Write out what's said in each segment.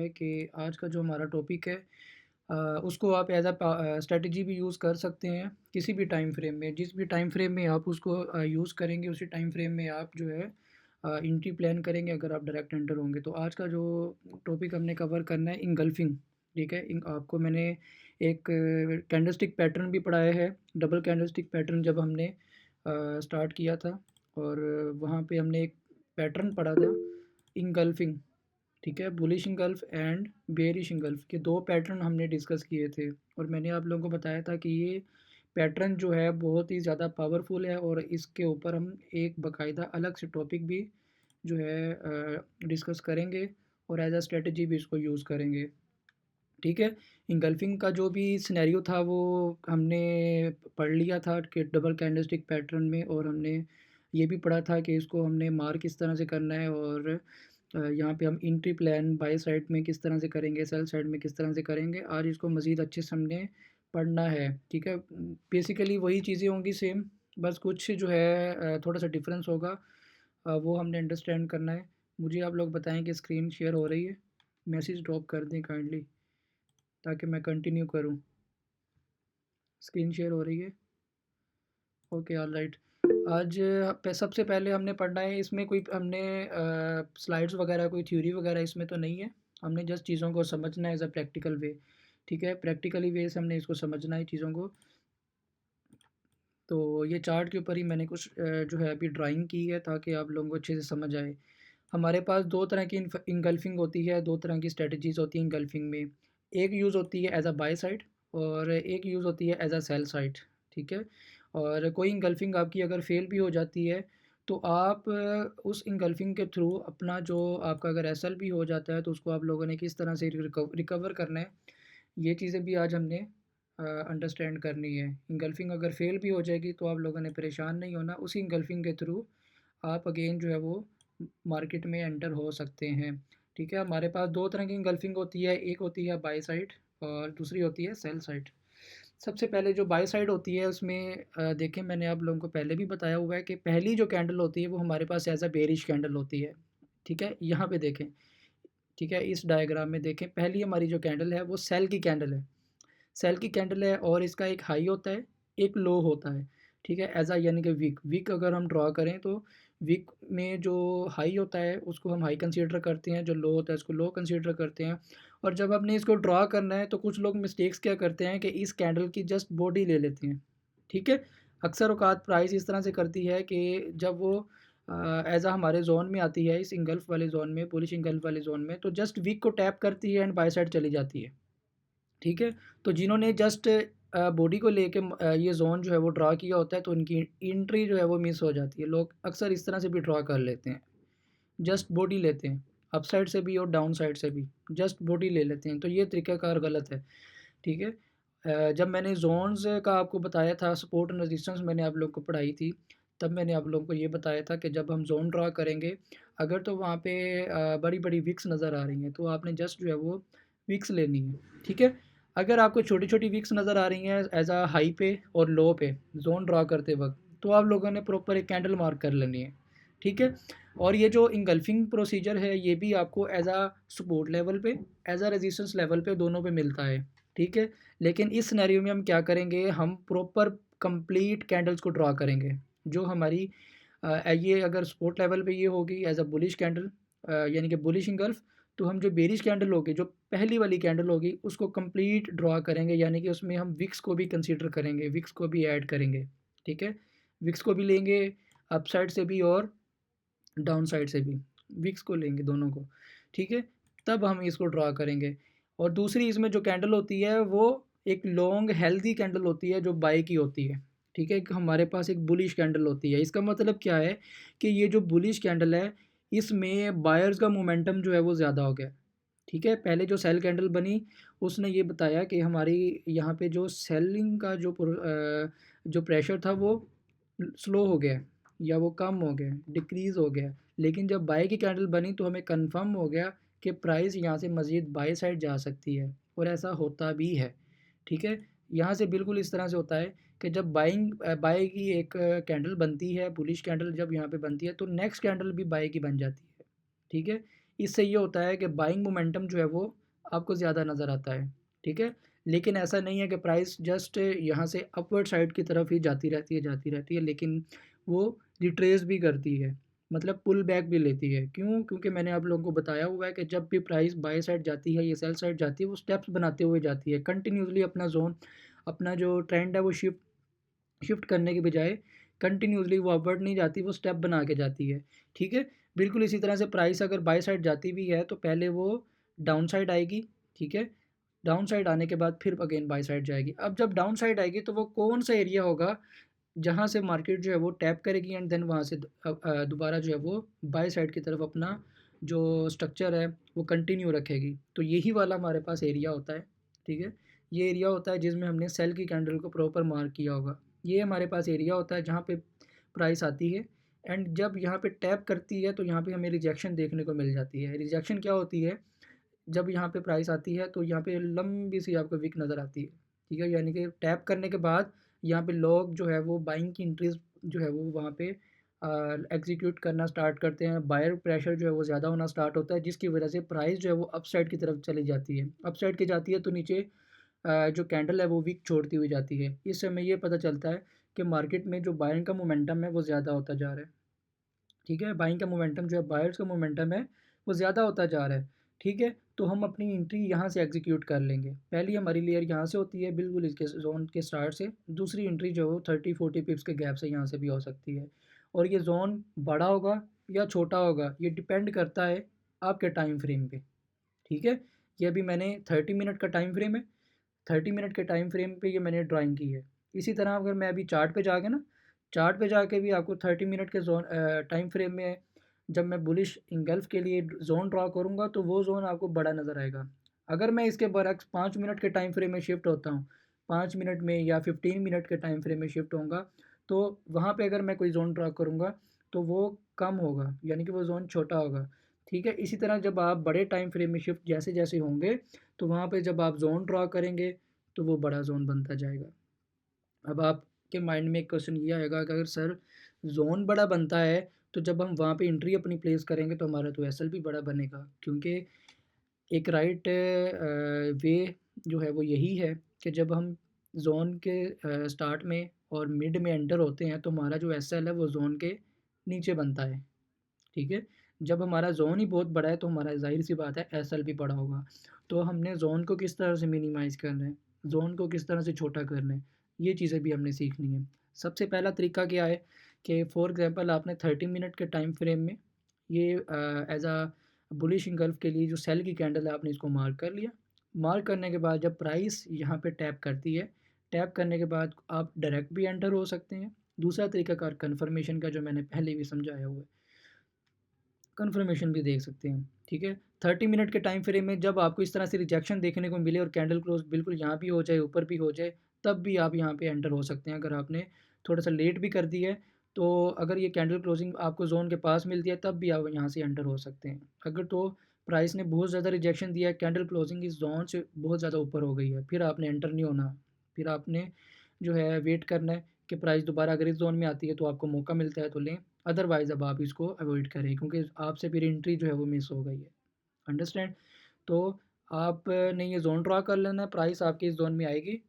है कि आज का जो हमारा टॉपिक है उसको आप एज अ स्ट्रेटजी भी यूज़ कर सकते हैं किसी भी टाइम फ्रेम में। जिस भी टाइम फ्रेम में आप उसको यूज़ करेंगे उसी टाइम फ्रेम में आप जो है एंट्री प्लान करेंगे अगर आप डायरेक्ट एंटर होंगे। तो आज का जो टॉपिक हमने कवर करना है इंगल्फिंग। ठीक है, आपको मैंने एक कैंडलस्टिक पैटर्न भी पढ़ाया है। डबल कैंडलस्टिक पैटर्न जब हमने स्टार्ट किया था और वहाँ पे हमने एक पैटर्न पढ़ा था इंगल्फिंग। ठीक है, bullish engulf and bearish engulf के दो पैटर्न हमने डिस्कस किए थे और मैंने आप लोगों को बताया था कि ये पैटर्न जो है बहुत ही ज़्यादा पावरफुल है और इसके ऊपर हम एक बाकायदा अलग से टॉपिक भी जो है डिस्कस करेंगे और एज अ स्ट्रेटजी भी इसको यूज़ करेंगे। ठीक है, इंगल्फिंग का जो भी सिनेरियो था वो हमने पढ़ लिया था कि डबल कैंडलस्टिक पैटर्न में, और हमने ये भी पढ़ा था कि इसको हमने मार्क किस तरह से करना है और यहाँ पे हम एंट्री प्लान बाय साइड में किस तरह से करेंगे, सेल साइड में किस तरह से करेंगे। आज इसको मज़ीद अच्छे से हमने पढ़ना है। ठीक है, बेसिकली वही चीज़ें होंगी सेम, बस कुछ जो है थोड़ा सा डिफरेंस होगा, वो हमने अंडरस्टैंड करना है। मुझे आप लोग बताएं कि स्क्रीन शेयर हो रही है, मैसेज ड्रॉप कर दें काइंडली ताकि मैं कंटिन्यू करूँ। स्क्रीन शेयर हो रही है? Okay, all right. आज सबसे पहले हमने पढ़ना है, इसमें कोई हमने स्लाइड्स वगैरह कोई थ्योरी वगैरह इसमें तो नहीं है। हमने जस्ट चीज़ों को समझना है एज अ प्रैक्टिकल वे। ठीक है, प्रैक्टिकली वे से हमने इसको समझना है चीज़ों को। तो ये चार्ट के ऊपर ही मैंने कुछ जो है अभी ड्राइंग की है ताकि आप लोगों को अच्छे से समझ आए। हमारे पास दो तरह की इंगल्फिंग होती है, दो तरह की स्ट्रेटजीज़ होती हैं इंगल्फिंग में। एक यूज़ होती है एज अ बाय साइड और एक यूज़ होती है एज अ सेल साइड। ठीक है, और कोई इंगल्फिंग आपकी अगर फेल भी हो जाती है तो आप उस इंगल्फिंग के थ्रू अपना जो आपका अगर एसएल भी हो जाता है तो उसको आप लोगों ने किस तरह से रिकवर करना है, ये चीज़ें भी आज हमने अंडरस्टैंड करनी है। इंगल्फिंग अगर फेल भी हो जाएगी तो आप लोगों ने परेशान नहीं होना, उसी इंगल्फिंग के थ्रू आप अगेन जो है वो मार्केट में एंटर हो सकते हैं। ठीक है, हमारे पास दो तरह की इंगल्फिंग होती है, एक होती है बाय साइड और दूसरी होती है सेल साइड। सबसे पहले जो बाय साइड होती है उसमें देखें, मैंने आप लोगों को पहले भी बताया हुआ है कि पहली जो कैंडल होती है वो हमारे पास एज अ बेरिश कैंडल होती है। ठीक है, यहाँ पे देखें। ठीक है, इस डायग्राम में देखें, पहली हमारी जो कैंडल है वो सेल की कैंडल है। सेल की कैंडल है और इसका एक हाई होता है, एक लो होता है। ठीक है, ऐसा यानी कि वीक वीक अगर हम ड्रा करें तो वीक में जो हाई होता है उसको हम हाई कंसीडर करते हैं, जो लो होता है उसको लो कंसीडर करते हैं। और जब हमने इसको ड्रा करना है तो कुछ लोग मिस्टेक्स क्या करते हैं कि इस कैंडल की जस्ट बॉडी ले लेते हैं। ठीक है, अक्सर औकात प्राइस इस तरह से करती है कि जब वो एज आ हमारे जोन में आती है, इस इंगल्फ वाले जोन में, बुलिश इंगल्फ वाले जोन में, तो जस्ट वीक को टैप करती है एंड बाय साइड चली जाती है। ठीक है, तो जिन्होंने जस्ट बॉडी को लेके ये जोन जो है वो ड्रा किया होता है तो उनकी एंट्री जो है वो मिस हो जाती है। लोग अक्सर इस तरह से भी ड्रा कर लेते हैं, जस्ट बॉडी लेते हैं, अप साइड से भी और डाउन साइड से भी जस्ट बॉडी ले लेते हैं, तो ये तरीक़ाकार गलत है। ठीक है, जब मैंने जोन्स का आपको बताया था, सपोर्ट एंड रेजिस्टेंस मैंने आप लोग को पढ़ाई थी, तब मैंने आप लोगों को ये बताया था कि जब हम जोन ड्रा करेंगे अगर तो वहाँ पे बड़ी बड़ी विक्स नज़र आ रही हैं तो आपने जस्ट जो है वो विक्स लेनी है। ठीक है, अगर आपको छोटी छोटी विक्स नज़र आ रही हैं एज आ हाई पे और लो पे जोन ड्रा करते वक्त, तो आप लोगों ने प्रॉपर एक कैंडल मार्क कर लेनी है। ठीक है, और ये जो इंगल्फिंग प्रोसीजर है ये भी आपको एज आ सपोर्ट लेवल पे, एज आ रेजिस्टेंस लेवल पे, दोनों पे मिलता है। ठीक है, लेकिन इस सिनेरियो में हम क्या करेंगे, हम प्रॉपर कंप्लीट कैंडल्स को ड्रा करेंगे। जो हमारी ये अगर सपोर्ट लेवल पे ये होगी एज अ बुलिश कैंडल, यानी कि बुलिश इंगल्फ, तो हम जो बेरिश कैंडल होगी, जो पहली वाली कैंडल होगी, उसको कंप्लीट ड्रा करेंगे, यानी कि उसमें हम विक्स को भी कंसीडर करेंगे, विक्स को भी ऐड करेंगे। ठीक है, विक्स को भी लेंगे, अप साइड से भी और डाउन साइड से भी विक्स को लेंगे, दोनों को। ठीक है, तब हम इसको ड्रा करेंगे। और दूसरी इसमें जो कैंडल होती है वो एक लॉन्ग हेल्दी कैंडल होती है जो बाय की होती है। ठीक है, हमारे पास एक बुलिश कैंडल होती है। इसका मतलब क्या है कि ये जो बुलिश कैंडल है इसमें बायर्स का मोमेंटम जो है वो ज़्यादा हो गया। ठीक है, पहले जो सेल कैंडल बनी उसने ये बताया कि हमारी यहाँ पे जो सेलिंग का जो प्रेशर था वो स्लो हो गया या वो कम हो गया, डिक्रीज़ हो गया। लेकिन जब बाय की कैंडल बनी तो हमें कंफर्म हो गया कि प्राइस यहाँ से मज़ीद बाय साइड जा सकती है, और ऐसा होता भी है। ठीक है, यहाँ से बिल्कुल इस तरह से होता है कि जब बाय की एक कैंडल बनती है, बुलिश कैंडल जब यहाँ पे बनती है तो नेक्स्ट कैंडल भी बाय की बन जाती है। ठीक है, इससे ये होता है कि बाइंग मोमेंटम जो है वो आपको ज़्यादा नज़र आता है, ठीक है। लेकिन ऐसा नहीं है कि प्राइस जस्ट यहाँ से अपवर्ड साइड की तरफ ही जाती रहती है, लेकिन वो रिट्रेस भी करती है, मतलब पुल बैक भी लेती है। क्यों? क्योंकि मैंने आप लोगों को बताया हुआ है कि जब भी प्राइस बाय साइड जाती है या सेल साइड जाती है, वो स्टेप्स बनाते हुए जाती है कंटिन्यूसली। अपना जोन, अपना जो ट्रेंड है वो शिफ्ट शिफ्ट करने के बजाय कंटिन्यूसली वो अपवर्ड नहीं जाती, वो स्टेप बना के जाती है, ठीक है। बिल्कुल इसी तरह से प्राइस अगर बाय साइड जाती भी है तो पहले वो डाउन साइड आएगी, ठीक है। डाउन साइड आने के बाद फिर अगेन बाय साइड जाएगी। अब जब डाउन साइड आएगी तो वो कौन सा एरिया होगा जहाँ से मार्केट जो है वो टैप करेगी एंड देन वहाँ से दोबारा जो है वो बाय साइड की तरफ अपना जो स्ट्रक्चर है वो कंटिन्यू रखेगी। तो यही वाला हमारे पास एरिया होता है, ठीक है। ये एरिया होता है जिसमें हमने सेल की कैंडल को प्रॉपर मार्क किया होगा। ये हमारे पास एरिया होता है जहाँ पे प्राइस आती है एंड जब यहाँ पे टैप करती है तो यहाँ पे हमें रिजेक्शन देखने को मिल जाती है। रिजेक्शन क्या होती है? जब यहाँ पे प्राइस आती है तो यहाँ पे लंबी सी आपको विक नज़र आती है, ठीक है। यानी कि टैप करने के बाद यहाँ पे लोग जो है वो बाइंग की इंट्रीज जो है वो वहाँ पे एग्जीक्यूट करना स्टार्ट करते हैं। बायर प्रेशर जो है वो ज़्यादा होना स्टार्ट होता है, जिसकी वजह से प्राइस जो है वो अप साइड की तरफ चली जाती है। अप साइड की जाती है तो नीचे जो कैंडल है वो वीक छोड़ती हुई जाती है। इससे हमें ये पता चलता है कि मार्केट में जो बाइंग का मोमेंटम है वो ज़्यादा होता जा रहा है, ठीक है। बाइंग का मोमेंटम जो है, बायर्स का मोमेंटम है वो ज़्यादा होता जा रहा है, ठीक है। तो हम अपनी एंट्री यहाँ से एग्जीक्यूट कर लेंगे। पहली हमारी लेयर यहाँ से होती है बिल्कुल इसके जोन के स्टार्ट से। दूसरी एंट्री जो है वो 30-40 पिप्स के गैप से यहाँ से भी हो सकती है। और ये जोन बड़ा होगा या छोटा होगा ये डिपेंड करता है आपके टाइम फ्रेम पे, ठीक है। ये अभी मैंने 30 मिनट का टाइम फ्रेम है, 30 मिनट के टाइम फ्रेम पे ये मैंने ड्राइंग की है। इसी तरह अगर मैं अभी चार्ट पे जाके ना, चार्ट पे जाके भी आपको 30 मिनट के जोन टाइम फ्रेम में जब मैं बुलिश इंगल्फ के लिए जोन ड्रा करूँगा तो वो जोन आपको बड़ा नज़र आएगा। अगर मैं इसके बरक्स 5 मिनट के टाइम फ्रेम में शिफ्ट होता हूँ, 5 मिनट में या 15 मिनट के टाइम फ्रेम में शिफ्ट होऊंगा, तो वहाँ पे अगर मैं कोई जोन ड्रा करूँगा तो वो कम होगा, यानी कि वो जोन छोटा होगा, ठीक है। इसी तरह जब आप बड़े टाइम फ्रेम में शिफ्ट जैसे जैसे होंगे तो वहाँ पे जब आप ज़ोन ड्रा करेंगे तो वो बड़ा ज़ोन बनता जाएगा। अब आपके माइंड में एक क्वेश्चन ये आएगा कि अगर सर ज़ोन बड़ा बनता है तो जब हम वहाँ पे एंट्री अपनी प्लेस करेंगे तो हमारा तो एसएल भी बड़ा बनेगा, क्योंकि एक राइट वे जो है वो यही है कि जब हम ज़ोन के स्टार्ट में और मिड में एंटर होते हैं तो हमारा जो एसएल है वो ज़ोन के नीचे बनता है, ठीक है। जब हमारा ज़ोन ही बहुत बड़ा है तो हमारा ज़ाहिर-सी बात है एसएल भी बड़ा होगा। तो हमने ज़ोन को किस तरह से मिनिमाइज़ करना है, ज़ोन को किस तरह से छोटा करना है, ये चीज़ें भी हमने सीखनी है। सबसे पहला तरीका क्या है कि फॉर एग्ज़ाम्पल आपने 30 मिनट के टाइम फ्रेम में ये एज़ अ बुलिश इंगल्फ के लिए जो सेल की कैंडल है आपने इसको मार्क कर लिया। मार्क करने के बाद जब प्राइस यहाँ पे टैप करती है, टैप करने के बाद आप डायरेक्ट भी एंटर हो सकते हैं। दूसरा तरीकाकार कन्फर्मेशन का जो मैंने पहले भी समझाया हुआ है। कन्फर्मेशन भी देख सकते हैं, ठीक है। 30 मिनट के टाइम फ्रेम में जब आपको इस तरह से रिजेक्शन देखने को मिले और कैंडल क्लोज बिल्कुल यहाँ भी हो जाए, ऊपर भी हो जाए, तब भी आप यहाँ पे एंटर हो सकते हैं। अगर आपने थोड़ा सा लेट भी कर दी है तो अगर ये कैंडल क्लोजिंग आपको जोन के पास मिलती है तब भी आप यहाँ से एंटर हो सकते हैं। अगर तो प्राइस ने बहुत ज़्यादा रिजेक्शन दिया है, कैंडल क्लोजिंग इस जोन से बहुत ज़्यादा ऊपर हो गई है, फिर आपने एंटर नहीं होना। फिर आपने जो है वेट करना है कि प्राइस दोबारा अगर इस जोन में आती है तो आपको मौका मिलता है तो लें, अदरवाइज़ अब आप इसको अवॉइड करें क्योंकि आपसे फिर एंट्री जो है वो मिस हो गई है। अंडरस्टैंड? तो आपने ये ज़ोन ड्रा कर लेना है, प्राइस आपकी इस ज़ोन में आएगी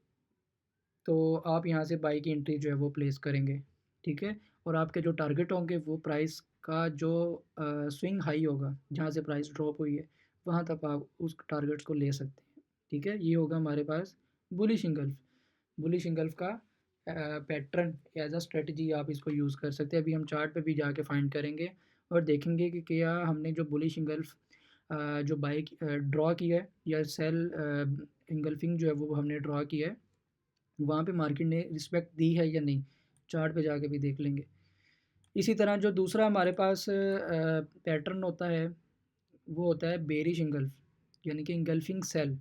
तो आप यहाँ से बाई की एंट्री जो है वो प्लेस करेंगे, ठीक है। और आपके जो टारगेट होंगे वो प्राइस का जो स्विंग हाई होगा जहाँ से प्राइस ड्रॉप हुई है वहाँ तक आप उस टारगेट को ले सकते हैं, ठीक है। ये होगा हमारे पास बुलिश इंगल्फ। बुलिश इंगल्फ का पैटर्न एज अ स्ट्रेटजी आप इसको यूज़ कर सकते हैं। अभी हम चार्ट पे भी जाके फाइंड करेंगे और देखेंगे कि क्या हमने जो बुलिश इंगल्फ जो बाई ड्रॉ किया है या सेल इंगल्फिंग जो है वो हमने ड्रॉ किया है, वहाँ पे मार्केट ने रिस्पेक्ट दी है या नहीं, चार्ट पे जाके भी देख लेंगे। इसी तरह जो दूसरा हमारे पास पैटर्न होता है वो होता है बेरिश इंगल्फ, यानी कि इंगल्फिंग सेल,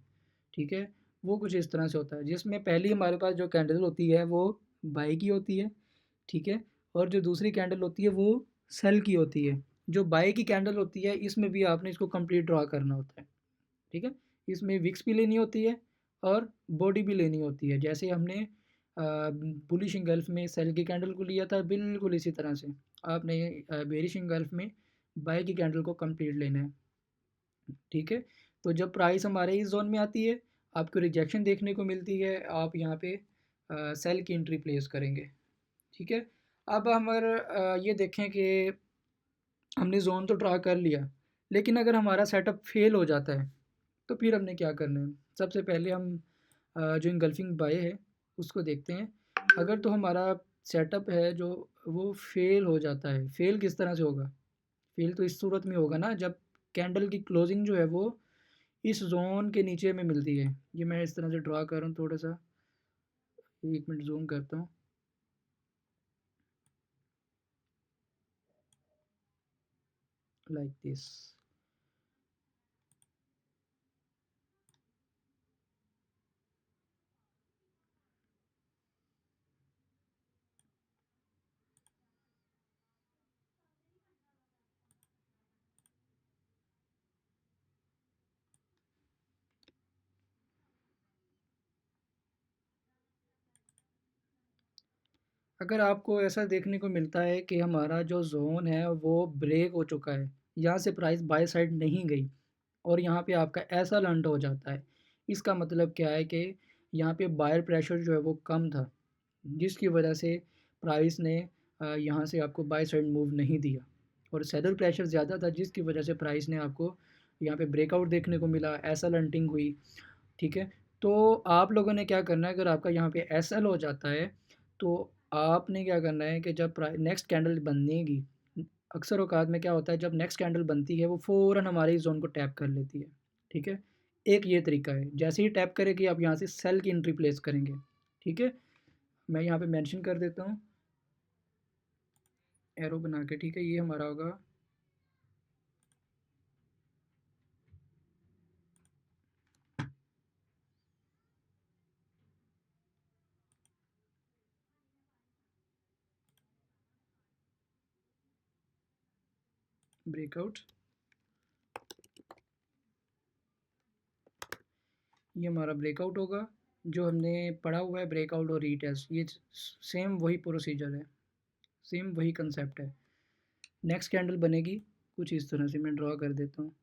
ठीक है। वो कुछ इस तरह से होता है जिसमें पहली हमारे पास जो कैंडल होती है वो बाई की होती है, ठीक है। और जो दूसरी कैंडल होती है वो सेल की होती है। जो बाई की कैंडल होती है इसमें भी आपने इसको कंप्लीट ड्रा करना होता है, ठीक है। इसमें विक्स भी लेनी होती है और बॉडी भी लेनी होती है। जैसे हमने बुलिश इंगल्फ में सेल की कैंडल को लिया था बिल्कुल इसी तरह से आपने बेरिश इंगल्फ में बाई की कैंडल को कंप्लीट लेना है। ठीक है। तो जब प्राइस हमारे इस जोन में आती है, आपको रिजेक्शन देखने को मिलती है, आप यहाँ पे सेल की एंट्री प्लेस करेंगे। ठीक है। अब हम अगर ये देखें कि हमने जोन तो ड्रा कर लिया, लेकिन अगर हमारा सेटअप फेल हो जाता है तो फिर हमने क्या करना है। सबसे पहले हम जो इंगल्फिंग बाय है उसको देखते हैं। अगर तो हमारा सेटअप है जो वो फेल हो जाता है, फेल किस तरह से होगा? फेल तो इस सूरत में होगा ना, जब कैंडल की क्लोजिंग जो है वो इस जोन के नीचे में मिलती है। ये मैं इस तरह से ड्रा कर रहा हूँ थोड़ा सा, 1 मिनट जूम करता हूँ। Like this. अगर आपको ऐसा देखने को मिलता है कि हमारा जो जोन है वो ब्रेक हो चुका है, यहाँ से प्राइस बाय साइड नहीं गई और यहाँ पे आपका ऐसा लैंड हो जाता है, इसका मतलब क्या है कि यहाँ पे बायर प्रेशर जो है वो कम था, जिसकी वजह से प्राइस ने यहाँ से आपको बाय साइड मूव नहीं दिया, और सेलर प्रेशर ज़्यादा था जिसकी वजह से प्राइस ने आपको यहाँ पे ब्रेकआउट देखने को मिला, ऐसा लंटिंग हुई। ठीक है। तो आप लोगों ने क्या करना है, अगर आपका यहाँ पे एस एल हो जाता है तो आपने क्या करना है कि जब नेक्स्ट कैंडल बनेगी, अक्सर औकात में क्या होता है जब नेक्स्ट कैंडल बनती है वो फ़ौरन हमारे इस जोन को टैप कर लेती है। ठीक है। एक ये तरीका है, जैसे ही टैप करेगी आप यहाँ से सेल की एंट्री प्लेस करेंगे। ठीक है। मैं यहाँ पे मेंशन कर देता हूँ एरो बना के। ठीक है, ये हमारा होगा ब्रेकआउट। ये हमारा ब्रेकआउट होगा, जो हमने पढ़ा हुआ है ब्रेकआउट और रीटेस्ट, ये सेम वही प्रोसीजर है, सेम वही कंसेप्ट है। नेक्स्ट कैंडल बनेगी कुछ इस तरह से, मैं ड्रॉ कर देता हूँ।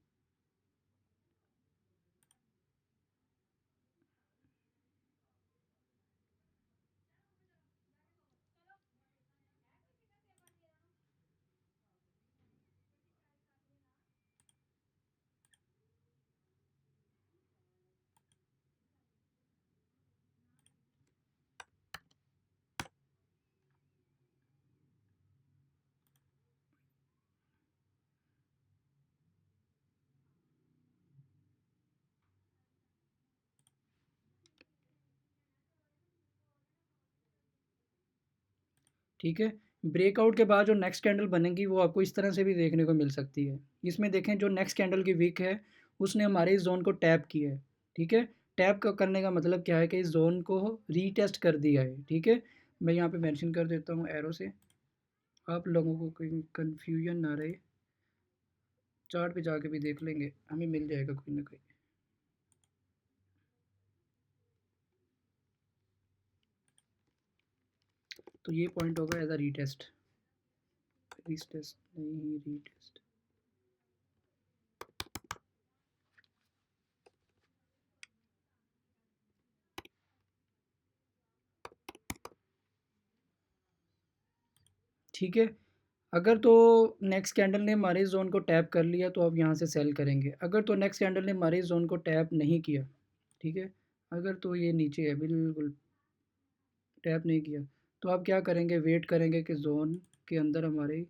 ठीक है। ब्रेकआउट के बाद जो नेक्स्ट कैंडल बनेगी वो आपको इस तरह से भी देखने को मिल सकती है। इसमें देखें जो नेक्स्ट कैंडल की विक है उसने हमारे इस जोन को टैप किया है। ठीक है। टैप का करने का मतलब क्या है कि इस जोन को रीटेस्ट कर दिया है। ठीक है। मैं यहाँ पे मेंशन कर देता हूँ एरो से, आप लोगों को कोई कन्फ्यूजन ना रहे। चार्ट पे जाके भी देख लेंगे, हमें मिल जाएगा कोई ना कोई। तो ये पॉइंट होगा एज अ रीटेस्ट, रीटेस्ट नहीं, रीटेस्ट। ठीक है। अगर तो नेक्स्ट कैंडल ने हमारे इस जोन को टैप कर लिया तो आप यहाँ से सेल करेंगे। अगर तो नेक्स्ट कैंडल ने हमारे इस जोन को टैप नहीं किया, ठीक है, अगर तो ये नीचे है बिल्कुल टैप नहीं किया, तो आप क्या करेंगे, वेट करेंगे कि जोन के अंदर हमारी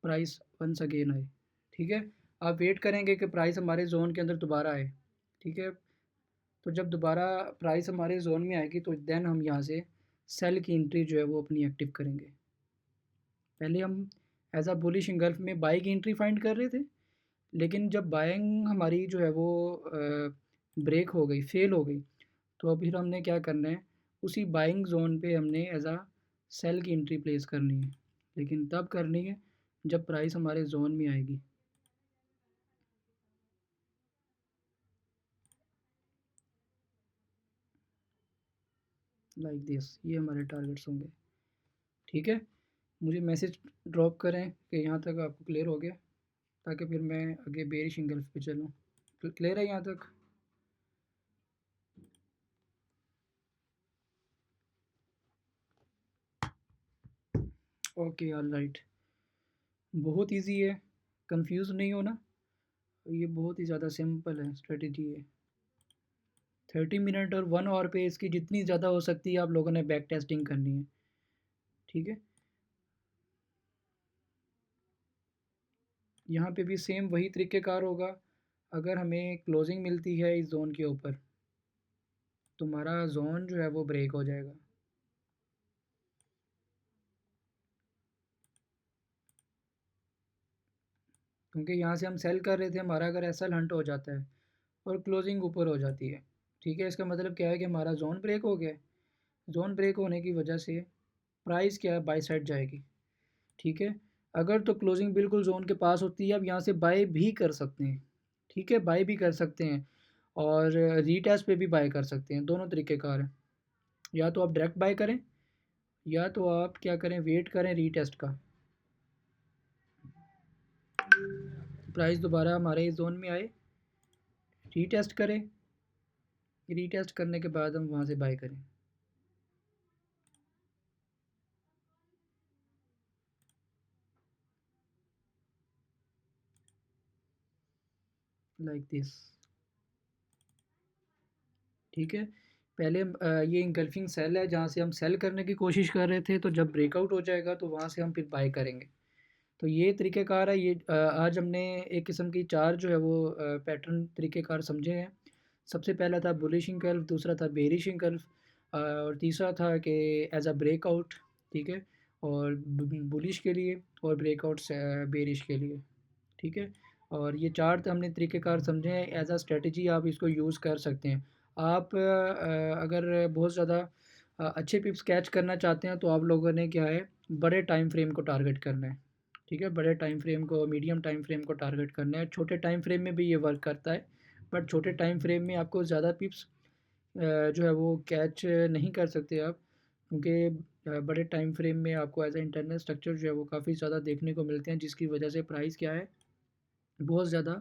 प्राइस वंस अगेन आए। ठीक है। आप वेट करेंगे कि प्राइस हमारे जोन के अंदर दोबारा आए। ठीक है। तो जब दोबारा प्राइस हमारे जोन में आएगी तो देन हम यहाँ से सेल की एंट्री जो है वो अपनी एक्टिव करेंगे। पहले हम एज अ बुलिश इंगल्फ में बाई की एंट्री फाइंड कर रहे थे, लेकिन जब बाइंग हमारी जो है वो ब्रेक हो गई, फेल हो गई, तो अब फिर हमने क्या करना है, उसी बाइंग जोन पे हमने एज अ सेल की एंट्री प्लेस करनी है, लेकिन तब करनी है जब प्राइस हमारे जोन में आएगी। लाइक दिस, ये हमारे टारगेट्स होंगे। ठीक है। मुझे मैसेज ड्रॉप करें कि यहाँ तक आपको क्लियर हो गया, ताकि फिर मैं आगे बेरिश इंगल्फ पे चलूँ। क्लियर है यहाँ तक? Okay, all right. बहुत इजी है, कंफ्यूज नहीं होना। ये बहुत ही ज़्यादा सिंपल है, स्ट्रेटजी है। 30 मिनट और 1 आवर पे इसकी जितनी ज़्यादा हो सकती है आप लोगों ने बैक टेस्टिंग करनी है, ठीक है। यहाँ पे भी सेम वही तरीक़ेकार होगा। अगर हमें क्लोजिंग मिलती है इस जोन के ऊपर तो हमारा जोन जो है वो ब्रेक हो जाएगा। क्योंकि यहाँ से हम सेल कर रहे थे, हमारा अगर एसएल हंट हो जाता है और क्लोजिंग ऊपर हो जाती है, ठीक है, इसका मतलब क्या है कि हमारा जोन ब्रेक हो गया है। जोन ब्रेक होने की वजह से प्राइस क्या है, बाई साइड जाएगी, ठीक है। अगर तो क्लोजिंग बिल्कुल जोन के पास होती है, आप यहाँ से बाय भी कर सकते हैं, ठीक है, बाय भी कर सकते हैं और रीटेस्ट पे भी बाय कर सकते हैं। दोनों तरीके कार हैं। या तो आप डायरेक्ट बाय करें या तो आप क्या करें, वेट करें रीटेस्ट का, प्राइस दोबारा हमारे इस जोन में आए, रीटेस्ट करें, रीटेस्ट करने के बाद हम वहाँ से बाय करें। लाइक दिस, ठीक है। पहले ये इंगल्फिंग सेल है जहाँ से हम सेल करने की कोशिश कर रहे थे, तो जब ब्रेकआउट हो जाएगा तो वहाँ से हम फिर बाय करेंगे। तो ये तरीक़ेकार है। ये आज हमने एक किस्म की चार जो है वो पैटर्न तरीक़ेकार समझे हैं। सबसे पहला था बुलिश इंगल्फ, दूसरा था बेरिश इंगल्फ और तीसरा था कि एज अ ब्रेकआउट, ठीक है, और बुलिश के लिए और ब्रेकआउट बेरिश के लिए, ठीक है। और ये चार तो हमने तरीक़ेकार समझे हैं। एज अ स्ट्रेटजी आप इसको यूज़ कर सकते हैं। आप अगर बहुत ज़्यादा अच्छे पिप्स कैच करना चाहते हैं तो आप लोगों ने क्या है, बड़े टाइम फ्रेम को टारगेट करना है, ठीक है। बड़े टाइम फ्रेम को, मीडियम टाइम फ्रेम को टारगेट करना है। छोटे टाइम फ्रेम में भी ये वर्क करता है, बट छोटे टाइम फ्रेम में आपको ज़्यादा पिप्स जो है वो कैच नहीं कर सकते आप, क्योंकि बड़े टाइम फ्रेम में आपको एज ए इंटरनल स्ट्रक्चर जो है वो काफ़ी ज़्यादा देखने को मिलते हैं, जिसकी वजह से प्राइस क्या है, बहुत ज़्यादा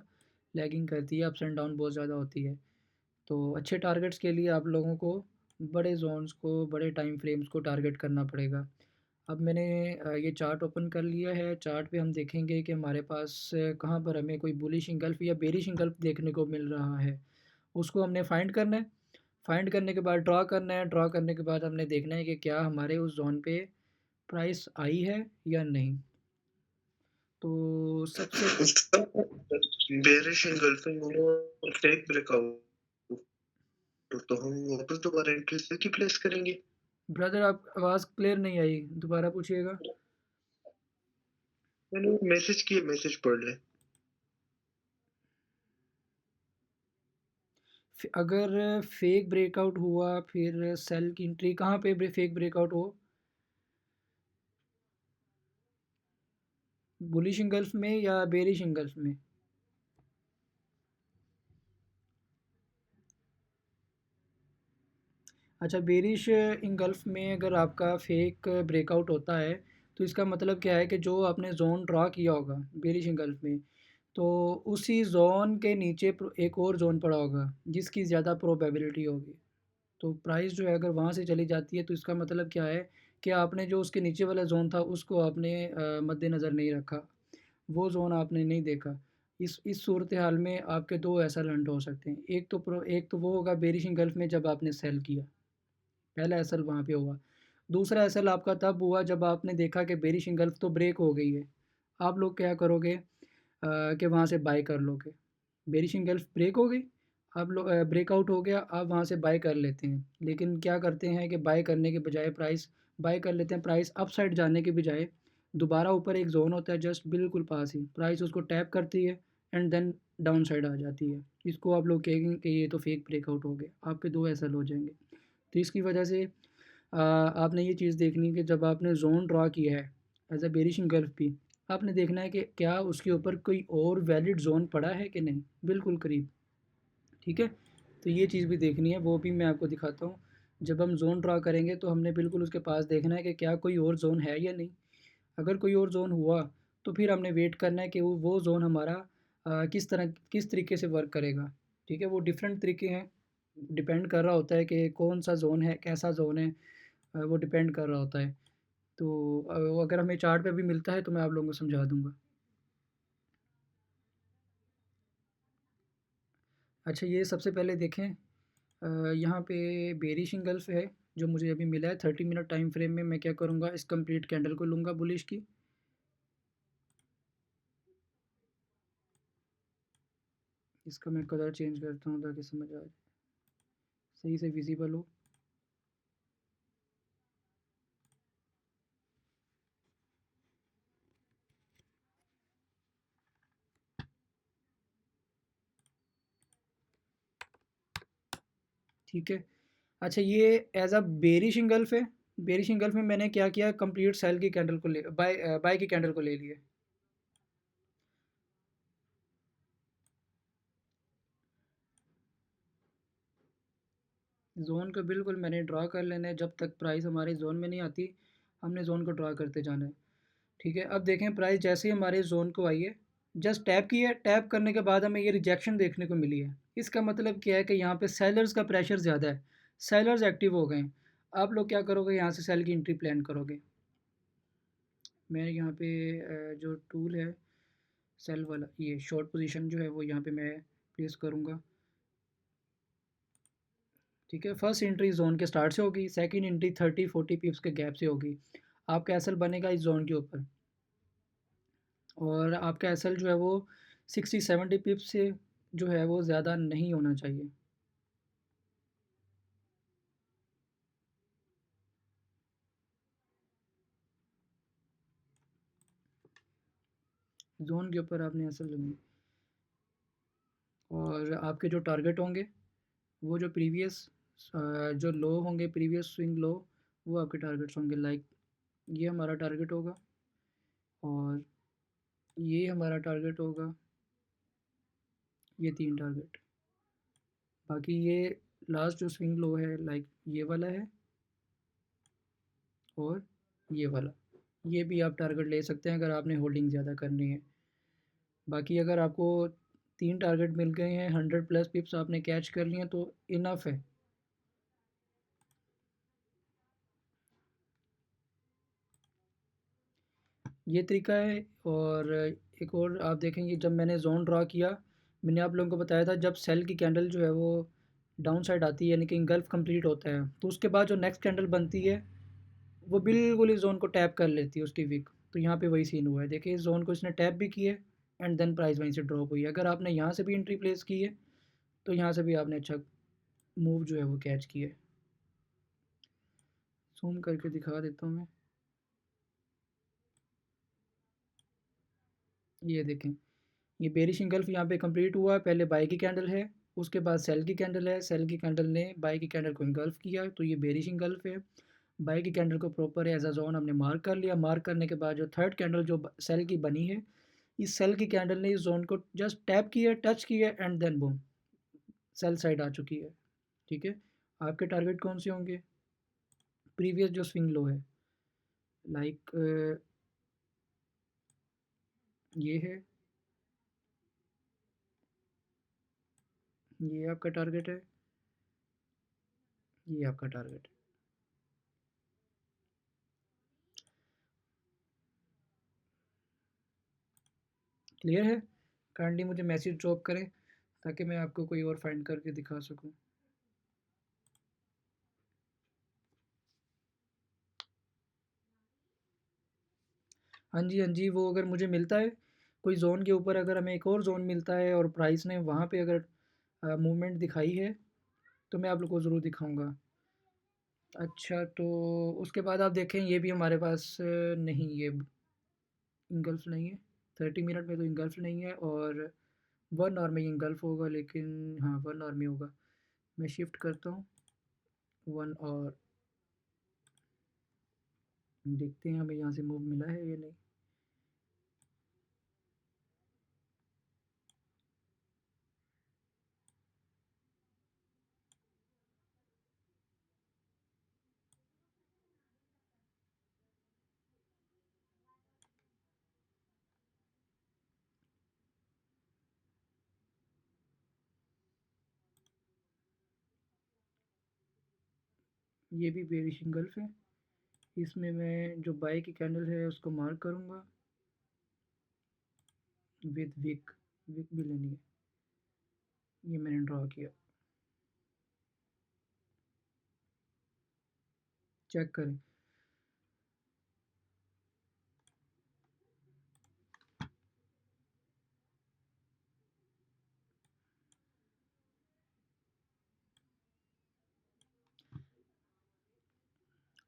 लैगिंग करती है, अप्स एंड डाउन बहुत ज़्यादा होती है। तो अच्छे टारगेट्स के लिए आप लोगों को बड़े जोन्स को, बड़े टाइम फ्रेम्स को टारगेट करना पड़ेगा। अब मैंने ये चार्ट ओपन कर लिया है। चार्ट पे हम देखेंगे कि हमारे पास कहाँ पर हमें कोई बुलिश इंगल्फ या बेरिश इंगल्फ देखने को मिल रहा है। उसको हमने फाइंड करना है। फाइंड करने के बाद ड्रा करना है। ड्रा करने के बाद हमने देखना है कि क्या हमारे उस जोन पे प्राइस आई है या नहीं। तो सबसे बेरिश एंगल्फिंग और फेक ब्रेकआउट तो हम वापस दोबारा एंट्री से प्लेस करेंगे। ब्रदर आप आवाज़ क्लियर नहीं आई, दोबारा पूछिएगा। मैंने मैसेज किए, मैसेज पढ़ ले। अगर फेक ब्रेकआउट हुआ फिर सेल की एंट्री कहाँ पे फेक ब्रेकआउट हो, बुलिश इंगल्फ में या बेरिश इंगल्फ में? अच्छा, बेरिश इंगल्फ में अगर आपका फेक ब्रेकआउट होता है तो इसका मतलब क्या है कि जो आपने जोन ड्रा किया होगा बेरिश इंगल्फ में, तो उसी जोन के नीचे एक और जोन पड़ा होगा जिसकी ज़्यादा प्रोबेबिलिटी होगी। तो प्राइस जो है अगर वहाँ से चली जाती है तो इसका मतलब क्या है कि आपने जो उसके नीचे वाला जोन था उसको आपने मद्देनज़र नहीं रखा, वो जोन आपने नहीं देखा। इस सूरत हाल में आपके दो ऐसा लंड हो सकते हैं। एक तो वो होगा बेरिश इंगल्फ में जब आपने सेल किया, पहला एसएल वहाँ पे हुआ। दूसरा एसएल आपका तब हुआ जब आपने देखा कि बेरिश इंगल्फ तो ब्रेक हो गई है। आप लोग क्या करोगे कि वहाँ से बाय कर लोगे। बेरिश इंगल्फ ब्रेक हो गई, आप लोग ब्रेकआउट हो गया, आप वहाँ से बाय कर लेते हैं। लेकिन क्या करते हैं कि बाय करने के बजाय प्राइस बाय कर लेते हैं, प्राइस अप साइड जाने के बजाय दोबारा ऊपर एक ज़ोन होता है जस्ट बिल्कुल पास ही, प्राइस उसको टैप करती है एंड देन डाउन साइड आ जाती है। इसको आप लोग कहेंगे कि ये तो फेक ब्रेकआउट हो गया, आपके दो एसएल हो जाएंगे। तो इसकी वजह से आपने ये चीज़ देखनी है कि जब आपने ज़ोन ड्रा किया है एज अ बेरिश गल्फ भी, आपने देखना है कि क्या उसके ऊपर कोई और वैलिड ज़ोन पड़ा है कि नहीं, बिल्कुल करीब, ठीक है। तो ये चीज़ भी देखनी है, वो भी मैं आपको दिखाता हूँ। जब हम ज़ोन ड्रा करेंगे तो हमने बिल्कुल उसके पास देखना है कि क्या कोई और ज़ोन है या नहीं। अगर कोई और ज़ोन हुआ तो फिर हमने वेट करना है कि वो ज़ोन हमारा किस तरीके से वर्क करेगा। ठीक है, वो डिफरेंट तरीके हैं, डिपेंड कर रहा होता है कि कौन सा ज़ोन है, कैसा ज़ोन है, वो डिपेंड कर रहा होता है। तो वो अगर हमें चार्ट पे भी मिलता है तो मैं आप लोगों को समझा दूँगा। अच्छा, ये सबसे पहले देखें, यहाँ पे बेरिश इंगल्फ है जो मुझे अभी मिला है 30 मिनट टाइम फ्रेम में। मैं क्या करूँगा, इस कंप्लीट कैंडल को लूँगा बुलिश की। इसका मैं कलर चेंज करता हूँ ताकि समझ आ जाए, सही से विजिबल हो। ठीक है। अच्छा, ये एज अ बेरिश इंगल्फ है। बेरिश इंगल्फ में मैंने क्या किया, कंप्लीट सेल की कैंडल को ले बाय की कैंडल को ले लिया। ज़ोन को बिल्कुल मैंने ड्रा कर लेना है, जब तक प्राइस हमारे ज़ोन में नहीं आती हमने ज़ोन को ड्रा करते जाना है। ठीक है, अब देखें प्राइस जैसे ही हमारे ज़ोन को आई है, जस्ट टैप किया, टैप करने के बाद हमें ये रिजेक्शन देखने को मिली है। इसका मतलब क्या है कि यहाँ पे सेलर्स का प्रेशर ज़्यादा है, सेलर्स एक्टिव हो गए हैं। आप लोग क्या करोगे, यहाँ से सेल की एंट्री प्लान करोगे। मैं यहाँ पे जो टूल है सेल वाला, ये शॉर्ट पोजीशन जो है वो यहाँ पे मैं प्लेस करूँगा। ठीक है, फर्स्ट एंट्री जोन के स्टार्ट से होगी, सेकंड एंट्री 30-40 पिप्स के गैप से होगी। आपका एसएल बनेगा इस जोन के ऊपर, और आपका एसएल जो है वो 60-70 पिप्स से जो है वो ज़्यादा नहीं होना चाहिए। जोन के ऊपर आपने एसएल लेंगे, और आपके जो टारगेट होंगे वो जो प्रीवियस जो लो होंगे, प्रीवियस स्विंग लो, वो आपके टारगेट्स होंगे। लाइक ये हमारा टारगेट होगा, और ये हमारा टारगेट होगा, ये 3 टारगेट। बाकी ये लास्ट जो स्विंग लो है, लाइक ये वाला है, और ये वाला, ये भी आप टारगेट ले सकते हैं अगर आपने होल्डिंग ज़्यादा करनी है। बाकी अगर आपको 3 टारगेट मिल गए हैं, 100 प्लस पिप्स आपने कैच कर लिए हैं, तो इनफ है। ये तरीका है। और एक और आप देखेंगे, जब मैंने जोन ड्रा किया, मैंने आप लोगों को बताया था जब सेल की कैंडल जो है वो डाउन साइड आती है, यानी कि इंगल्फ कंप्लीट होता है, तो उसके बाद जो नेक्स्ट कैंडल बनती है वो बिल्कुल इस जोन को टैप कर लेती है उसकी वीक। तो यहाँ पे वही सीन हुआ है, देखिए इस जोन को इसने टैप भी किया है, एंड देन प्राइस वहीं से ड्रॉप हुई है। अगर आपने यहाँ से भी एंट्री प्लेस की है तो यहाँ से भी आपने अच्छा मूव जो है वो कैच किया है। ज़ूम करके दिखा देता हूँ मैं। ये देखें, ये बेरिश इंगल्फ यहाँ पे कंप्लीट हुआ है। पहले बाई की कैंडल है, उसके बाद सेल की कैंडल है, सेल की कैंडल ने बाई की कैंडल को इंगल्फ किया, तो ये बेरिश इंगल्फ है। बाई की कैंडल को प्रॉपर एज अ जोन हमने मार्क कर लिया। मार्क करने के बाद जो थर्ड कैंडल जो सेल की बनी है, इस सेल की कैंडल ने इस जोन को जस्ट टैप किया, टच किया, and then boom, sale side आ चुकी है। ठीक है, आपके टारगेट कौन से होंगे, प्रीवियस जो स्विंग लो है, लाइक ये है, ये आपका टारगेट है, ये आपका टारगेट है। क्लियर है? काइंडली मुझे मैसेज ड्रॉप करें ताकि मैं आपको कोई और फाइंड करके दिखा सकूं। हाँ जी, हाँ जी, वो अगर मुझे मिलता है कोई ज़ोन के ऊपर, अगर हमें एक और ज़ोन मिलता है और प्राइस ने वहाँ पे अगर मूवमेंट दिखाई है तो मैं आप लोग को ज़रूर दिखाऊंगा। अच्छा, तो उसके बाद आप देखें, ये भी हमारे पास नहीं, ये इंगल्फ नहीं है। 30 मिनट में तो इंगल्फ नहीं है, और 1 आवर में इंगल्फ होगा, लेकिन हाँ 1 आवर में होगा। मैं शिफ्ट करता हूँ 1 आवर, देखते हैं हमें यहाँ से मूव मिला है या नहीं। ये भी बेरिश इंगल्फ है। इसमें मैं जो बाई की कैंडल है उसको मार्क करूँगा विद विक। विक भी लेनी है। ये मैंने ड्रा किया। चेक करें।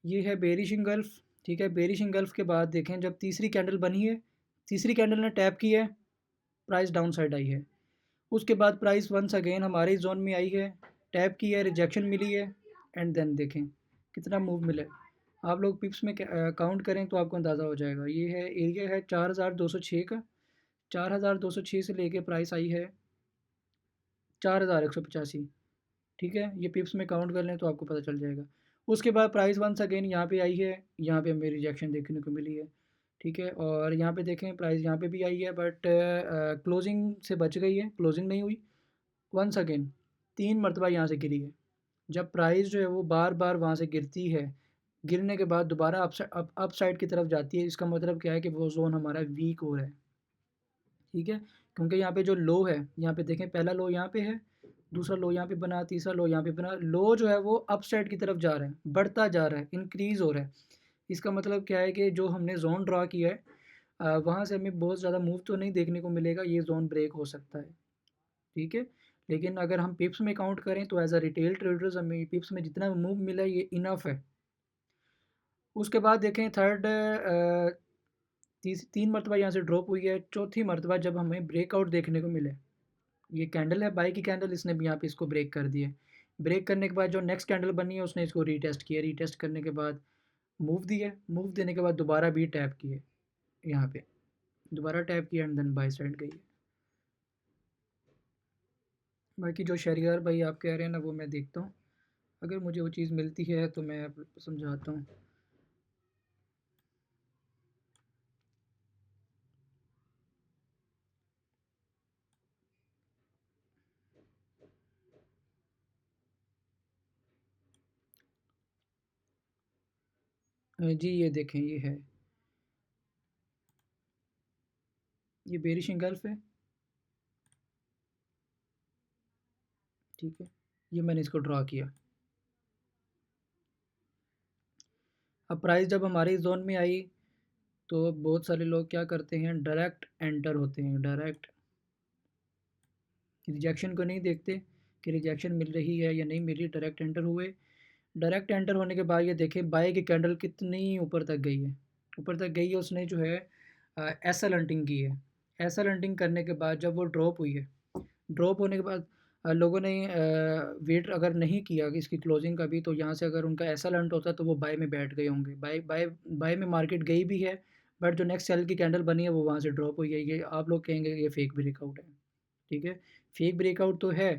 ये है बेरिश इंगल्फ। ठीक है, बेरिश इंगल्फ के बाद देखें जब तीसरी कैंडल बनी है, तीसरी कैंडल ने टैप की है, प्राइस डाउन साइड आई है। उसके बाद प्राइस वंस अगेन हमारे जोन में आई है, टैप की है, रिजेक्शन मिली है, एंड देन देखें कितना मूव मिला है। आप लोग पिप्स में काउंट करें तो आपको अंदाज़ा हो जाएगा। ये है एरिया है 4206 का। 4206 से लेके प्राइस आई है 4185। ठीक है, ये पिप्स में काउंट कर लें तो आपको पता चल जाएगा। उसके बाद प्राइस वंस अगेन यहाँ पे आई है, यहाँ पे हमें रिजेक्शन देखने को मिली है। ठीक है, और यहाँ पे देखें प्राइस यहाँ पे भी आई है, बट क्लोजिंग से बच गई है, क्लोजिंग नहीं हुई। वंस अगेन 3 मरतबा यहाँ से गिरी है। जब प्राइस जो है वो बार बार वहाँ से गिरती है, गिरने के बाद दोबारा अप साइड की तरफ जाती है, इसका मतलब क्या है कि वो जोन हमारा वीक हो रहा है। ठीक है, क्योंकि यहाँ पे जो लो है, यहाँ पे देखें पहला लो यहाँ पे है, दूसरा लो यहाँ पे बना, तीसरा लो यहाँ पे बना। लो जो है वो अप साइड की तरफ जा रहा है, बढ़ता जा रहा है, इंक्रीज़ हो रहा है। इसका मतलब क्या है कि जो हमने जोन ड्रा किया है वहाँ से हमें बहुत ज़्यादा मूव तो नहीं देखने को मिलेगा, ये जोन ब्रेक हो सकता है। ठीक है, लेकिन अगर हम पिप्स में काउंट करें तो एज अ रिटेल ट्रेडर्स हमें पिप्स में जितना मूव मिला है ये इनफ है। उसके बाद देखें थर्ड 3 मरतबा यहाँ से ड्रॉप हुई है। चौथी मरतबा जब हमें ब्रेकआउट देखने को मिले, ये कैंडल है बाई की कैंडल, इसने भी यहाँ पे इसको ब्रेक कर दिया। ब्रेक करने के बाद जो नेक्स्ट कैंडल बनी है उसने इसको रीटेस्ट किया, रीटेस्ट करने के बाद मूव दिया, मूव देने के बाद दोबारा भी टैप किए, यहाँ पे दोबारा टैप किया एंड देन बाई साइड गई है। बाकी जो शहरियार भाई आप कह रहे हैं ना वो मैं देखता हूँ, अगर मुझे वो चीज़ मिलती है तो मैं समझाता हूँ। जी ये देखें ये है, ये बेरिश इंगल्फ है। ठीक है, ये मैंने इसको ड्रा किया। अब प्राइस जब हमारे जोन में आई तो बहुत सारे लोग क्या करते हैं, डायरेक्ट एंटर होते हैं, डायरेक्ट रिजेक्शन को नहीं देखते कि रिजेक्शन मिल रही है या नहीं मिल रही, डायरेक्ट एंटर हुए। डायरेक्ट एंटर होने के बाद ये देखें बाय की कैंडल कितनी ऊपर तक गई है, ऊपर तक गई है। उसने जो है एस एल हंटिंग की है। एस एल हंटिंग करने के बाद जब वो ड्रॉप हुई है, ड्रॉप होने के बाद लोगों ने वेट अगर नहीं किया कि इसकी क्लोजिंग का भी, तो यहाँ से अगर उनका ऐसा लंट होता तो वो बाय में बैठ गए होंगे। बाय बाय बाय में मार्केट गई भी है, बट जो नेक्स्ट सेल की कैंडल बनी है वो वहाँ से ड्रॉप हुई है। ये आप लोग कहेंगे ये फेक ब्रेकआउट है। ठीक है, फेक ब्रेकआउट तो है,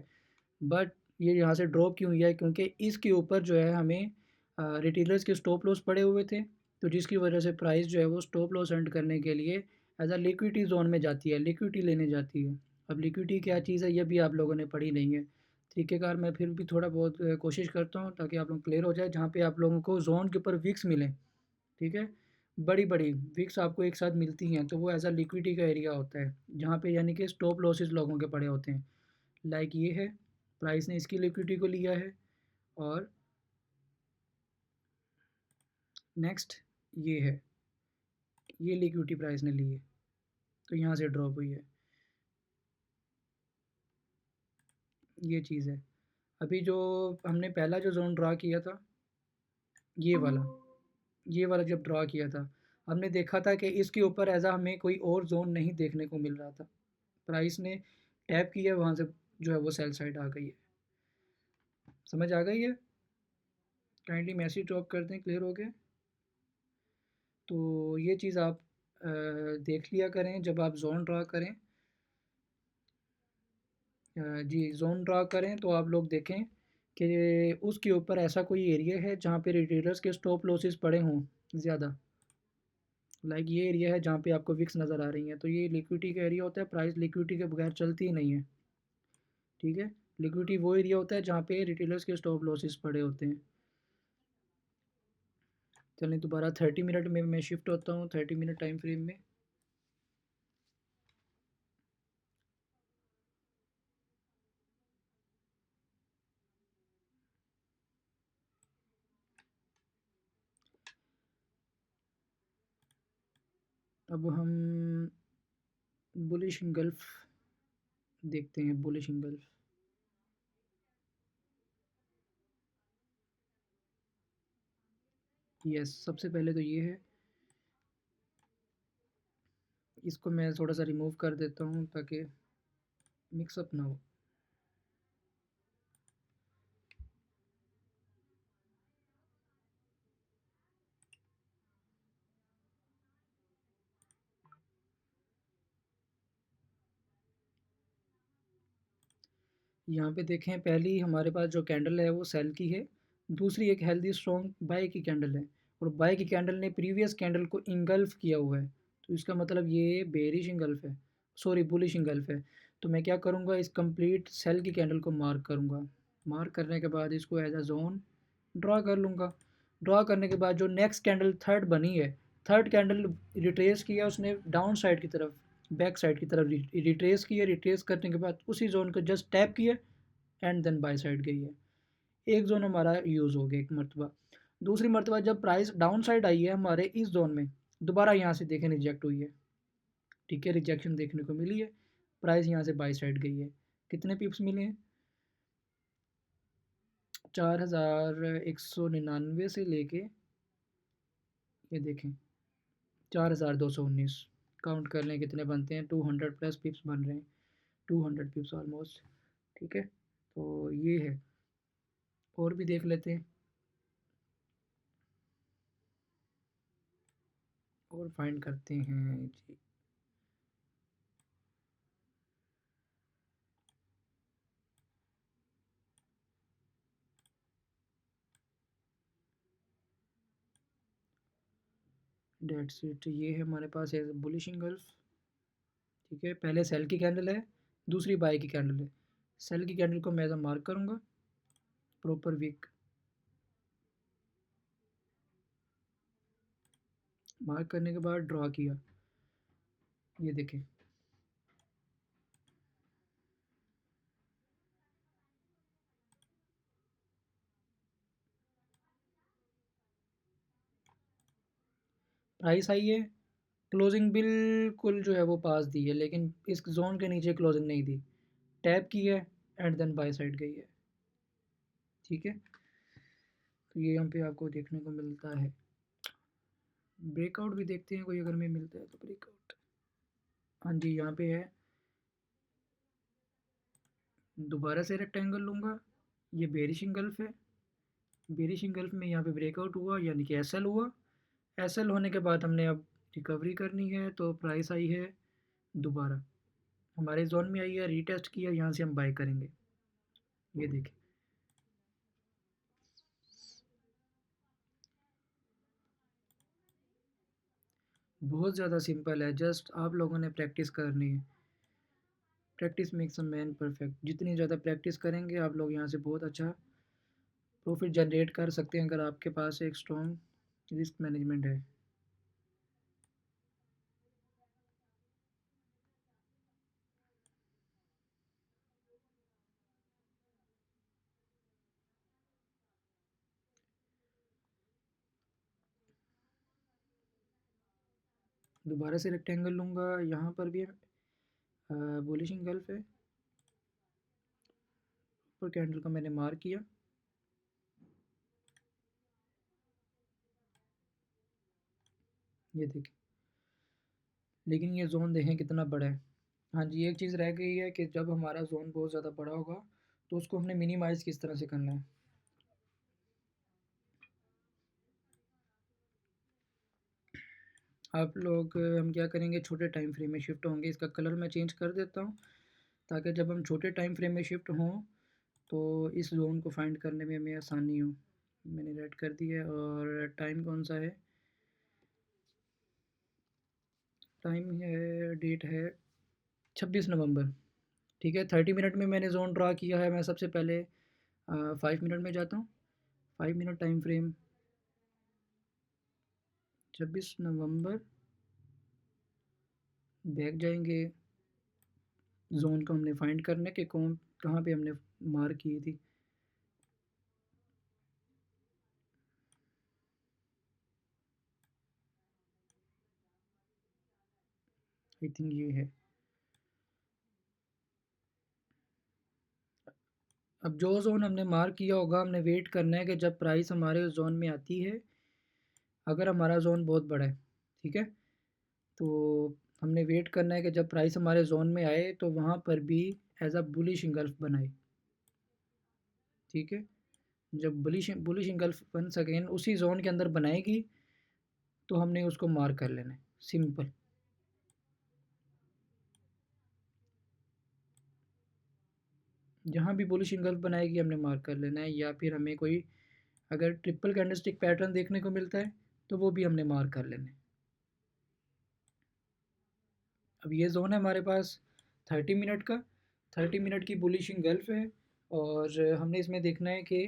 बट ये यहाँ से ड्रॉप क्यों हुआ है, क्योंकि इसके ऊपर जो है हमें रिटेलर्स के स्टॉप लॉस पड़े हुए थे, तो जिसकी वजह से प्राइस जो है वो स्टॉप लॉस अर्न करने के लिए एज अ लिक्विडिटी जोन में जाती है, लिक्विडिटी लेने जाती है। अब लिक्विडिटी क्या चीज़ है ये भी आप लोगों ने पढ़ी नहीं है। तरीक़ेकार मैं फिर भी थोड़ा बहुत कोशिश करता हूँ ताकि आप लोग क्लियर हो जाए, जहाँ पे आप लोगों को जोन के ऊपर विक्स मिलें। ठीक है, बड़ी बड़ी विक्स आपको एक साथ मिलती हैं तो वो एज अ लिक्विडिटी का एरिया होता है, जहाँ पे यानी कि स्टॉप लॉसेस लोगों के पड़े होते हैं। लाइक ये है, प्राइस ने इसकी लिक्विडिटी को लिया है, और नेक्स्ट ये है, ये लिक्विडिटी प्राइस ने ली है, तो यहाँ से ड्रॉप हुई है। ये चीज़ है। अभी जो हमने पहला जो जोन ड्रा किया था, ये वाला, ये वाला जब ड्रा किया था, हमने देखा था कि इसके ऊपर ऐसा हमें कोई और जोन नहीं देखने को मिल रहा था। प्राइस ने टैप किया, वहाँ से जो है वो सेल साइड आ गई है। समझ आ गई है? काइंडली मैसेज ड्रॉप कर दें, क्लियर हो गया? तो ये चीज़ आप देख लिया करें जब आप जोन ड्रा करें। जी जोन ड्रा करें तो आप लोग देखें कि उसके ऊपर ऐसा कोई एरिया है जहाँ पे रिटेलर्स के स्टॉप लॉसेस पड़े हों ज़्यादा। लाइक ये एरिया है जहाँ पे आपको विक्स नज़र आ रही हैं, तो ये लिक्विडिटी का एरिया होता है। प्राइस लिक्विडिटी के बगैर चलती ही नहीं है। ठीक है, लिक्विडिटी वो एरिया होता है जहाँ पे रिटेलर्स के स्टॉप लॉसेस पड़े होते हैं। चलें दोबारा 30 मिनट में मैं शिफ्ट होता हूँ, 30 मिनट टाइम फ्रेम में। अब हम बुलिश इंगल्फ देखते हैं, बुलिश इंगल्फ। यस, सबसे पहले तो ये है, इसको मैं थोड़ा सा रिमूव कर देता हूँ ताकि मिक्सअप ना हो। यहाँ पे देखें, पहली हमारे पास जो कैंडल है वो सेल की है, दूसरी एक हेल्दी स्ट्रॉन्ग बाय की कैंडल है, और बाय की कैंडल ने प्रीवियस कैंडल को इंगल्फ किया हुआ है, तो इसका मतलब ये बेरिश इंगल्फ है, सॉरी बुलिश इंगल्फ है। तो मैं क्या करूँगा, इस कंप्लीट सेल की कैंडल को मार्क करूँगा। मार्क करने के बाद इसको एज अ जोन ड्रा कर लूँगा। ड्रा करने के बाद जो नेक्स्ट कैंडल थर्ड बनी है, थर्ड कैंडल रिट्रेस किया उसने डाउन साइड की तरफ, बैक साइड की तरफ रिट्रेस किया, रिट्रेस करने के बाद उसी जोन को जस्ट टैप किया एंड देन बाय साइड गई है। एक जोन हमारा यूज़ हो गया एक मरतबा। दूसरी मरतबा जब प्राइस डाउन साइड आई है हमारे इस जोन में, दोबारा यहाँ से देखें रिजेक्ट हुई है, ठीक है, रिजेक्शन देखने को मिली है, प्राइस यहाँ से बाय साइड गई है। कितने पिप्स मिले हैं, 4199 से लेके ये देखें 4219, काउंट कर लें कितने बनते हैं, 200 प्लस पिप्स बन रहे हैं, 200 पिप्स ऑलमोस्ट, ठीक है। तो ये है, और भी देख लेते हैं और फाइंड करते हैं जी। डेट्स इट, ये है हमारे पास है बुलिश इंगल्फ, ठीक है। पहले सेल की कैंडल है, दूसरी बाय की कैंडल है। सेल की कैंडल को मैं ऐसा मार्क करूँगा, प्रॉपर वीक मार्क करने के बाद ड्रा किया, ये देखें प्राइस आई है, क्लोजिंग बिल्कुल जो है वो पास दी है, लेकिन इस जोन के नीचे क्लोजिंग नहीं दी, टैप की है एंड देन बाय साइड गई है, ठीक है। तो ये यहाँ पे आपको देखने को मिलता है। ब्रेकआउट भी देखते हैं कोई अगर में मिलता है तो, ब्रेकआउट हाँ जी यहाँ पे है। दोबारा से रेक्टेंगल लूँगा, ये बेरिश इंगल्फ है, बेरिश इंगल्फ में यहाँ पे ब्रेकआउट हुआ यानी कि एसएल हुआ। एसएल होने के बाद हमने अब रिकवरी करनी है, तो प्राइस आई है दोबारा हमारे जोन में आई है, रीटेस्ट किया, यहाँ से हम बाय करेंगे, ये देखिए। बहुत ज़्यादा सिंपल है, जस्ट आप लोगों ने प्रैक्टिस करनी है। Practice makes a man perfect, जितनी ज़्यादा प्रैक्टिस करेंगे आप लोग यहाँ से बहुत अच्छा प्रॉफिट जनरेट कर सकते हैं, अगर आपके पास एक स्ट्रॉन्ग रिस्क मैनेजमेंट है। दोबारा से रेक्टेंगल लूँगा, यहाँ पर भी बुलिश इंगल्फ है, ऊपर कैंडल को मैंने मार्क किया, ये देखिए, लेकिन ये जोन देखें कितना बड़ा है। हाँ जी, एक चीज़ रह गई है कि जब हमारा जोन बहुत ज़्यादा बड़ा होगा तो उसको हमने मिनिमाइज़ किस तरह से करना है। आप लोग हम क्या करेंगे, छोटे टाइम फ्रेम में शिफ्ट होंगे, इसका कलर मैं चेंज कर देता हूँ ताकि जब हम छोटे टाइम फ्रेम में शिफ्ट हों तो इस जोन को फाइंड करने में हमें आसानी हो। मैंने रेड कर दिया है, और टाइम कौन सा है, टाइम है, डेट है 26 नवंबर, ठीक है। 30 मिनट में मैंने जोन ड्रा किया है। मैं सबसे पहले 5 मिनट में जाता हूँ, 5 मिनट टाइम फ्रेम, 26 नवंबर, बैक जाएंगे, जोन को हमने फाइंड करना है कि कौन कहाँ पे हमने मार्क की थी। आई थिंक ये है। अब जो जोन हमने मार्क किया होगा, हमने वेट करना है कि जब प्राइस हमारे जोन में आती है, अगर हमारा जोन बहुत बड़ा है, ठीक है, तो हमने वेट करना है कि जब प्राइस हमारे जोन में आए तो वहाँ पर भी एज अ बुलिश इंगल्फ बनाए, ठीक है। जब bullish bullish engulf one second उसी जोन के अंदर बनाएगी तो हमने उसको मार्क कर लेना है, सिंपल। जहाँ भी बुलिश इंगल्फ बनाएगी हमने मार्क कर लेना है, या फिर हमें कोई अगर ट्रिपल कैंडलस्टिक पैटर्न देखने को मिलता है तो वो भी हमने मार्क कर लेना है। अब ये जोन है हमारे पास 30 मिनट का, 30 मिनट की बुलिश इंगल्फ है, और हमने इसमें देखना है कि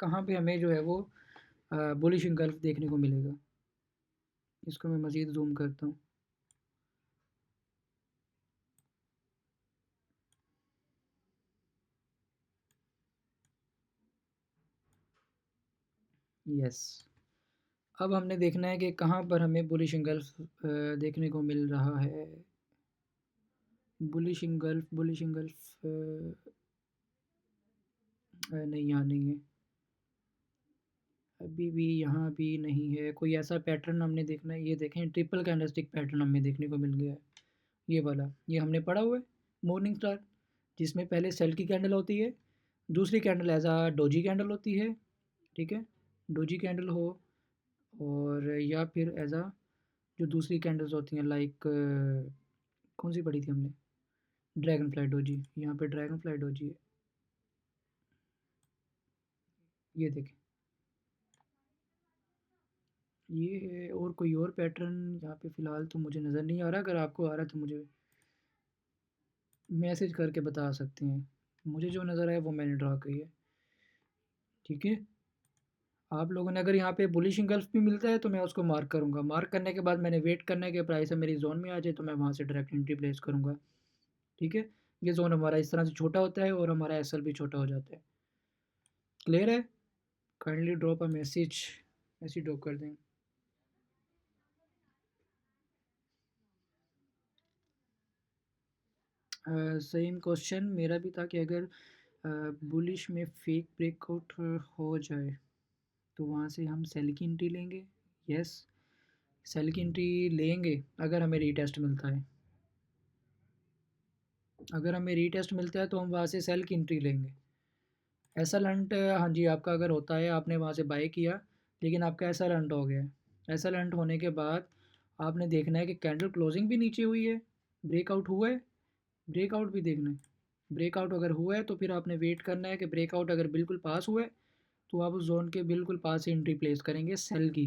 कहाँ पे हमें जो है वो बुलिश इंगल्फ देखने को मिलेगा। इसको मैं मज़ीद जूम करता हूँ। यस, अब हमने देखना है कि कहाँ पर हमें बुलिश इंगल्फ देखने को मिल रहा है। बुलिश इंगल्फ, बुलिश इंगल्फ नहीं, यहाँ नहीं है, अभी भी यहाँ भी नहीं है। कोई ऐसा पैटर्न हमने देखना है, ये देखें ट्रिपल कैंडलस्टिक पैटर्न हमें देखने को मिल गया है, ये वाला, ये हमने पढ़ा हुआ है मॉर्निंग स्टार, जिसमें पहले सेल की कैंडल होती है, दूसरी कैंडल एज आ डोजी कैंडल होती है, ठीक है, डोजी कैंडल हो, और या फिर एज आ जो दूसरी कैंडल्स होती हैं लाइक कौन सी पढ़ी थी हमने, ड्रैगन फ्लाई डोजी, यहाँ पे ड्रैगन फ्लाई डोजी है, ये देखें, ये है। और कोई और पैटर्न यहाँ पे फ़िलहाल तो मुझे नज़र नहीं आ रहा, अगर आपको आ रहा है तो मुझे मैसेज करके बता सकते हैं। मुझे जो नज़र आया वो मैंने ड्रा की है, ठीक है। आप लोगों ने अगर यहाँ पे बुलिश इंगल्फ भी मिलता है तो मैं उसको मार्क करूँगा, मार्क करने के बाद मैंने वेट करना है कि प्राइस मेरी जोन में आ जाए तो मैं वहाँ से डायरेक्ट एंट्री प्लेस करूँगा, ठीक है। ये जोन हमारा इस तरह से छोटा होता है और हमारा एसएल भी छोटा हो जाता है। क्लियर है? Kindly drop a message, message drop कर दें। सेम क्वेश्चन मेरा भी था कि अगर बुलिश में फेक ब्रेकआउट हो जाए तो वहाँ से हम सेल की एंट्री लेंगे। यस, सेल की एंट्री लेंगे अगर हमें रीटेस्ट मिलता है, अगर हमें रीटेस्ट मिलता है तो हम वहाँ से सेल की एंट्री लेंगे। ऐसा लंट, हाँ जी, आपका अगर होता है आपने वहाँ से बाय किया लेकिन आपका ऐसा लंट हो गया है, ऐसा लंट होने के बाद आपने देखना है कि कैंडल क्लोजिंग भी नीचे हुई है, ब्रेकआउट हुआ है, ब्रेकआउट भी देखना है। ब्रेकआउट अगर हुआ है तो फिर आपने वेट करना है कि ब्रेकआउट अगर बिल्कुल पास हुआ है तो आप उस जोन के बिल्कुल पास से एंट्री प्लेस करेंगे सेल की।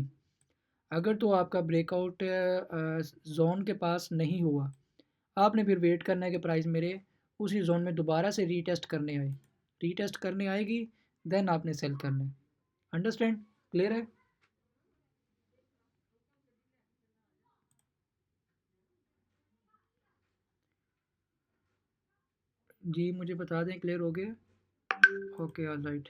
अगर तो आपका ब्रेकआउट जोन के पास नहीं हुआ, आपने फिर वेट करना है कि प्राइस मेरे उसी जोन में दोबारा से रीटेस्ट करने आए, रीटेस्ट करने आएगी देन आपने सेल करना है। अंडरस्टैंड? क्लियर है? जी मुझे बता दें क्लियर हो गया? Okay, all right.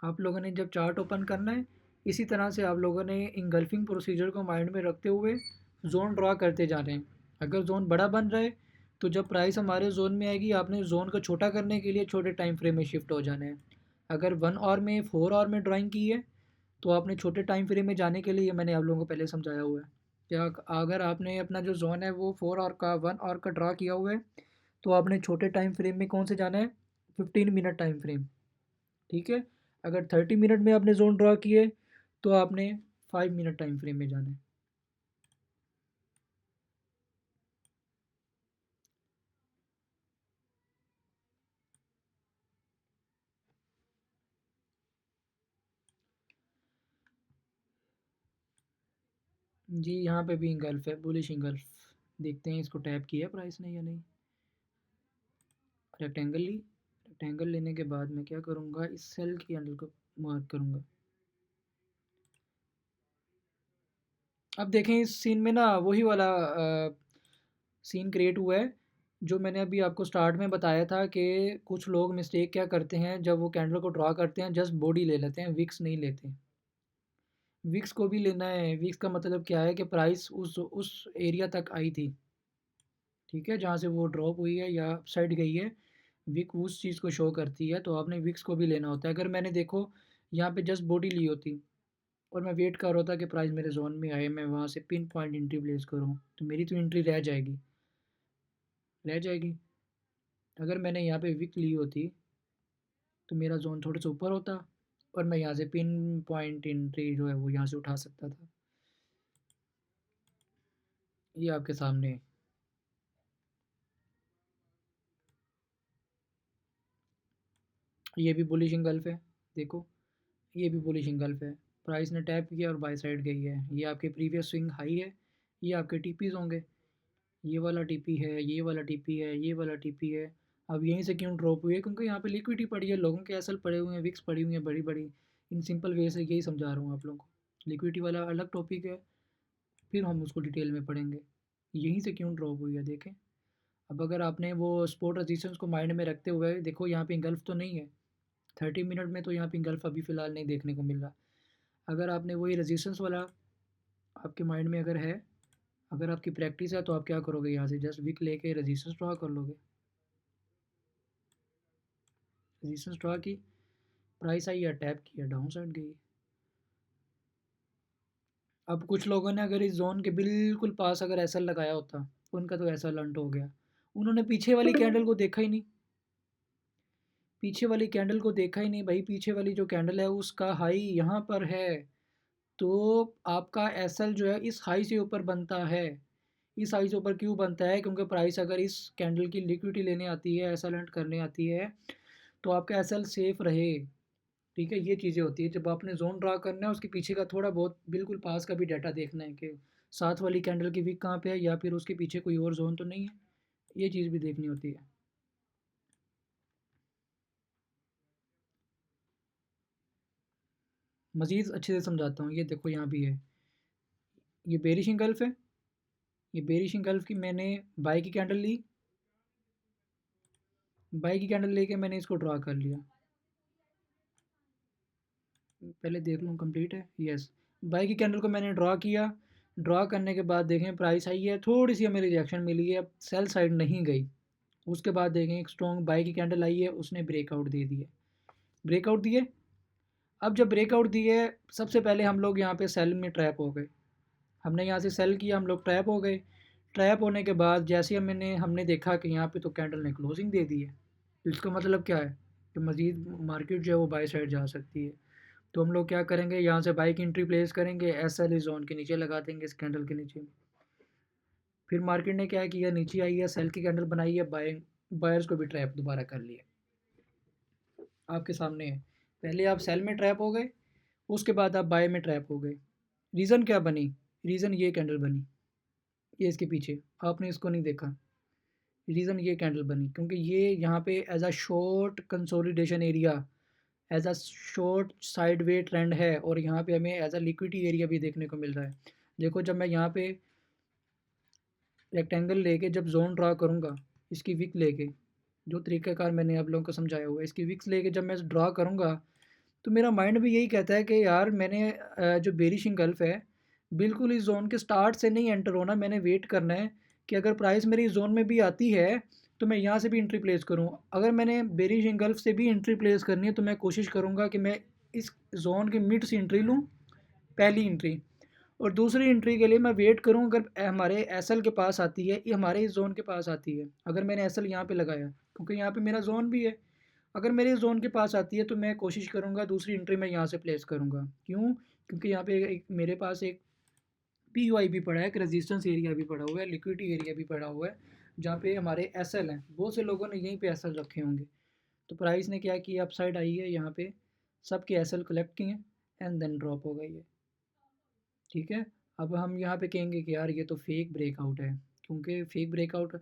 आप लोगों ने जब चार्ट ओपन करना है इसी तरह से आप लोगों ने इंगल्फिंग प्रोसीजर को माइंड में रखते हुए जोन ड्रा करते जाने हैं। अगर जोन बड़ा बन रहा है तो जब प्राइस हमारे जोन में आएगी आपने जोन को छोटा करने के लिए छोटे टाइम फ्रेम में शिफ्ट हो जाना है। अगर 1 आवर में 4 आवर में ड्राइंग की है तो आपने छोटे टाइम फ्रेम में जाने के लिए, ये मैंने आप लोगों को पहले समझाया हुआ है, क्या अगर आपने अपना जो जोन है वो 4 आवर का 1 आवर का ड्रा किया हुआ है तो आपने छोटे टाइम फ्रेम में कौन से जाना है, 15 मिनट टाइम फ्रेम, ठीक है। अगर 30 मिनट में आपने जोन ड्रा किए तो आपने 5 मिनट टाइम फ्रेम में जाना है। जी यहाँ पे भी इंगल्फ है, बुलिश इंगल्फ। देखते हैं इसको टैप किया प्राइस ने या नहीं। रेक्टेंगल ली, रेक्टेंगल लेने के बाद मैं क्या करूँगा, इस सेल की कैंडल को मार्क करूँगा। अब देखें इस सीन में ना वही वाला सीन क्रिएट हुआ है जो मैंने अभी आपको स्टार्ट में बताया था कि कुछ लोग मिस्टेक क्या करते हैं, जब वो कैंडल को ड्रा करते हैं जस्ट बॉडी ले लेते हैं, विक्स नहीं लेते। विक्स को भी लेना है। विक्स का मतलब क्या है कि प्राइस उस एरिया तक आई थी, ठीक है, जहाँ से वो ड्रॉप हुई है या साइड गई है, विक उस चीज़ को शो करती है, तो आपने विक्स को भी लेना होता है। अगर मैंने देखो यहाँ पे जस्ट बॉडी ली होती और मैं वेट कर रहा था कि प्राइस मेरे जोन में आए, मैं वहाँ से पिन पॉइंट एंट्री प्लेस करूँ, तो मेरी तो एंट्री रह जाएगी, रह जाएगी। अगर मैंने यहाँ पे विक ली होती तो मेरा जोन थोड़ा सा ऊपर होता और मैं यहाँ से पिन पॉइंट एंट्री जो है वो यहाँ से उठा सकता था। ये आपके सामने है। ये भी बुलिश इंगल्फ है, देखो ये भी बुलिश इंगल्फ है। प्राइस ने टैप किया और बाय साइड गई है। ये आपके प्रीवियस स्विंग हाई है, ये आपके टीपीज होंगे। ये वाला टीपी है, ये वाला टीपी है, ये वाला टीपी है। अब यहीं से क्यों ड्रॉप हुई है, क्योंकि यहाँ पे लिक्विडिटी पड़ी है, लोगों के एसएल पड़े हुए हैं, विक्स पड़ी हुई हैं बड़ी बड़ी। इन सिंपल वे से यही समझा रहा हूँ आप लोगों को। लिक्विडिटी वाला अलग टॉपिक है, फिर हम उसको डिटेल में पढ़ेंगे। यहीं से क्यों ड्रॉप हुई है देखें। अब अगर आपने वो स्पोर्ट रजिस्टेंस को माइंड में रखते हुए देखो, यहाँ पे इंगल्फ तो नहीं है 30 मिनट में, तो यहाँ पे इंगल्फ अभी फ़िलहाल नहीं देखने को मिल रहा। अगर आपने वही रजिस्टेंस वाला आपके माइंड में अगर है, अगर आपकी प्रैक्टिस है, तो आप क्या करोगे, यहाँ से जस्ट विक लेके रजिस्टेंस ड्रा कर लोगे। रजिस्टेंस ड्रा की, प्राइस आई है, टैप किया, डाउन साइड गई। अब कुछ लोगों ने अगर इस जोन के बिल्कुल पास अगर ऐसा लगाया होता, उनका तो ऐसा लंट हो गया। उन्होंने पीछे वाली कैंडल को देखा ही नहीं, पीछे वाली कैंडल को देखा ही नहीं भाई। पीछे वाली जो कैंडल है उसका हाई यहाँ पर है, तो आपका एसएल जो है इस हाई से ऊपर बनता है। इस हाई से ऊपर क्यों बनता है, क्योंकि प्राइस अगर इस कैंडल की लिक्विडिटी लेने आती है, एसएल हंट करने आती है, तो आपका एसएल सेफ रहे। ठीक है, ये चीज़ें होती है जब आपने जोन ड्रा करना है, उसके पीछे का थोड़ा बहुत बिल्कुल पास का भी डाटा देखना है कि साथ वाली कैंडल की वीक कहाँ पे है, या फिर उसके पीछे कोई और जोन तो नहीं है। ये चीज़ भी देखनी होती है। मज़ीद अच्छे से समझाता हूँ। ये देखो यहाँ भी है, ये बेरिश इंगल्फ है। ये बेरिश इंगल्फ की मैंने बाई की कैंडल ली, बाई की कैंडल लेके मैंने इसको ड्रा कर लिया। पहले देख लूँ कंप्लीट है, यस। बाई की कैंडल को मैंने ड्रा किया। ड्रा करने के बाद देखें प्राइस आई है, थोड़ी सी हमें रिजेक्शन मिली है, सेल साइड नहीं गई। उसके बाद देखें एक स्ट्रॉन्ग बाई की कैंडल आई है, उसने ब्रेकआउट दे दिए, ब्रेकआउट दिए। अब जब ब्रेकआउट दिए, सबसे पहले हम लोग यहाँ पे सेल में ट्रैप हो गए। हमने यहाँ से सेल किया, हम लोग ट्रैप हो गए। ट्रैप होने के बाद जैसे हमने देखा कि यहाँ पे तो कैंडल ने क्लोजिंग दे दी है, तो इसका मतलब क्या है कि मज़ीद मार्केट जो है वो बाई साइड जा सकती है। तो हम लोग क्या करेंगे, यहाँ से बाई की एंट्री प्लेस करेंगे, एस एल इस जोन के नीचे लगा देंगे, इस कैंडल के नीचे। फिर मार्केट ने क्या किया, नीचे आई है, सेल की कैंडल बनाई है, बायर्स को भी ट्रैप दोबारा कर लिया। आपके सामने है, पहले आप सेल में ट्रैप हो गए, उसके बाद आप बाय में ट्रैप हो गए। रीज़न क्या बनी, रीज़न ये कैंडल बनी, ये इसके पीछे, आपने इसको नहीं देखा। रीज़न ये कैंडल बनी क्योंकि ये यहाँ पे as a short consolidation area, as a short sideway trend है, और यहाँ पे हमें एज अ लिक्विडिटी एरिया भी देखने को मिल रहा है। देखो जब मैं यहाँ पे रेक्टेंगल लेके जब जोन ड्रा करूँगा, इसकी विक लेके, जो तरीक़ाकार मैंने आप लोगों को समझाया हुआ है, इसकी विक्स लेके जब मैं ड्रा करूँगा, तो मेरा माइंड भी यही कहता है कि यार मैंने जो बेरिश इंगल्फ है, बिल्कुल इस जोन के स्टार्ट से नहीं एंटर होना, मैंने वेट करना है कि अगर प्राइस मेरी जोन में भी आती है तो मैं यहाँ से भी एंट्री प्लेस करूँ। अगर मैंने बेरिश इंगल्फ से भी एंट्री प्लेस करनी है, तो मैं कोशिश करूँगा कि मैं इस जोन के मिड से एंट्री लूँ, पहली एंट्री। और दूसरी एंट्री के लिए मैं वेट करूँ, अगर हमारे एसएल के पास आती है, ये हमारे इस जोन के पास आती है, अगर मैंने एसएल यहाँ पे लगाया क्योंकि यहाँ पे मेरा जोन भी है, अगर मेरे जोन के पास आती है तो मैं कोशिश करूँगा दूसरी एंट्री मैं यहाँ से प्लेस करूँगा। क्यों, क्योंकि यहाँ पे एक मेरे पास एक पी यू आई भी पड़ा है, एक रेजिस्टेंस एरिया भी पड़ा हुआ है, लिक्विडिटी एरिया भी पड़ा हुआ है, जहाँ पे हमारे एस एल हैं। बहुत से लोगों ने यहीं पे एस एल रखे होंगे। तो प्राइस ने क्या किया, अपसाइड आई है, यहाँ पे सबके एस एल कलेक्ट किए एंड देन ड्रॉप हो गई है। ठीक है, अब हम यहाँ पे कहेंगे कि यार ये तो फेक ब्रेकआउट है, क्योंकि फेक ब्रेकआउट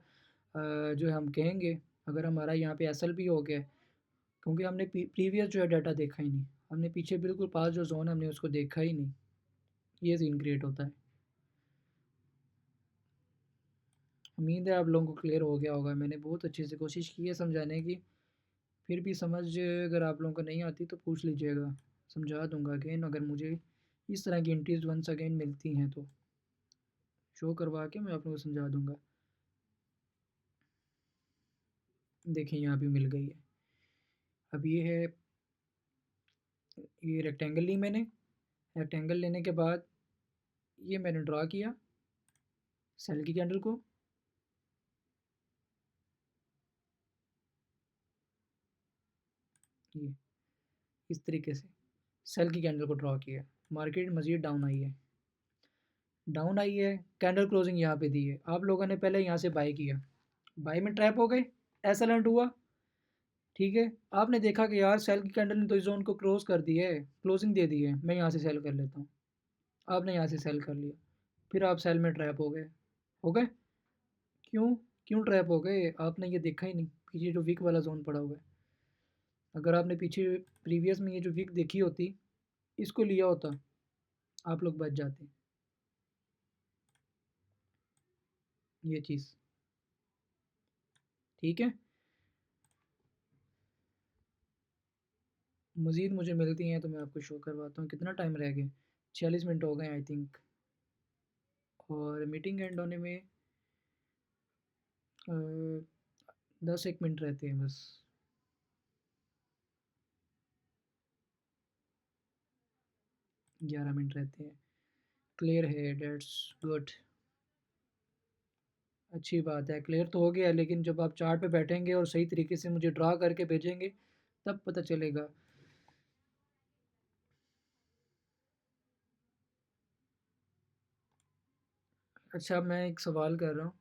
जो है हम कहेंगे, अगर हमारा यहाँ पे एस एल भी हो गया, क्योंकि हमने प्रीवियस जो है डाटा देखा ही नहीं, हमने पीछे बिल्कुल पास जो जोन है हमने उसको देखा ही नहीं। ये सीन क्रिएट होता है। उम्मीद है आप लोगों को क्लियर हो गया होगा। मैंने बहुत अच्छे से कोशिश की है समझाने की, फिर भी समझ अगर आप लोगों को नहीं आती तो पूछ लीजिएगा, समझा दूंगा अगेन। अगर मुझे इस तरह की एंट्रीज वंस अगेन मिलती हैं तो शो करवा के मैं आप लोगों को समझा दूंगा। देखें यहाँ भी मिल गई है। अब ये है, ये रेक्टेंगल ली मैंने। रेक्टेंगल लेने के बाद ये मैंने ड्रा किया सेल की कैंडल को। ये इस तरीके से सेल की कैंडल को ड्रा किया। मार्केट मज़ीद डाउन आई है, डाउन आई है, कैंडल क्लोजिंग यहाँ पे दी है। आप लोगों ने पहले यहाँ से बाई किया, बाई में ट्रैप हो गए, एसेलेंट हुआ, ठीक है। आपने देखा कि यार सेल की कैंडल ने तो इस जोन को क्रॉस कर दी है, क्लोजिंग दे दी है, मैं यहाँ से सेल कर लेता हूँ। आपने यहाँ से सेल कर लिया, फिर आप सेल में ट्रैप हो गए। हो गए क्यों? क्यों ट्रैप हो गए? आपने ये देखा ही नहीं कि जो वीक वाला जोन पड़ा हुआ है। अगर आपने पीछे प्रीवियस में ये जो वीक देखी होती, इसको लिया होता, आप लोग बच जाते। ये चीज़ ठीक है। मज़ीद मुझे मिलती हैं तो मैं आपको शो करवाता हूँ। कितना टाइम रह गया? 46 मिनट हो गए आई थिंक, और मीटिंग एंड होने में 10 एक मिनट रहते हैं बस। 11 मिनट रहते हैं। क्लियर है, डेट्स गुड। अच्छी बात है, क्लियर तो हो गया, लेकिन जब आप चार्ट पे बैठेंगे और सही तरीके से मुझे ड्रा करके भेजेंगे तब पता चलेगा। अच्छा, मैं एक सवाल कर रहा हूँ,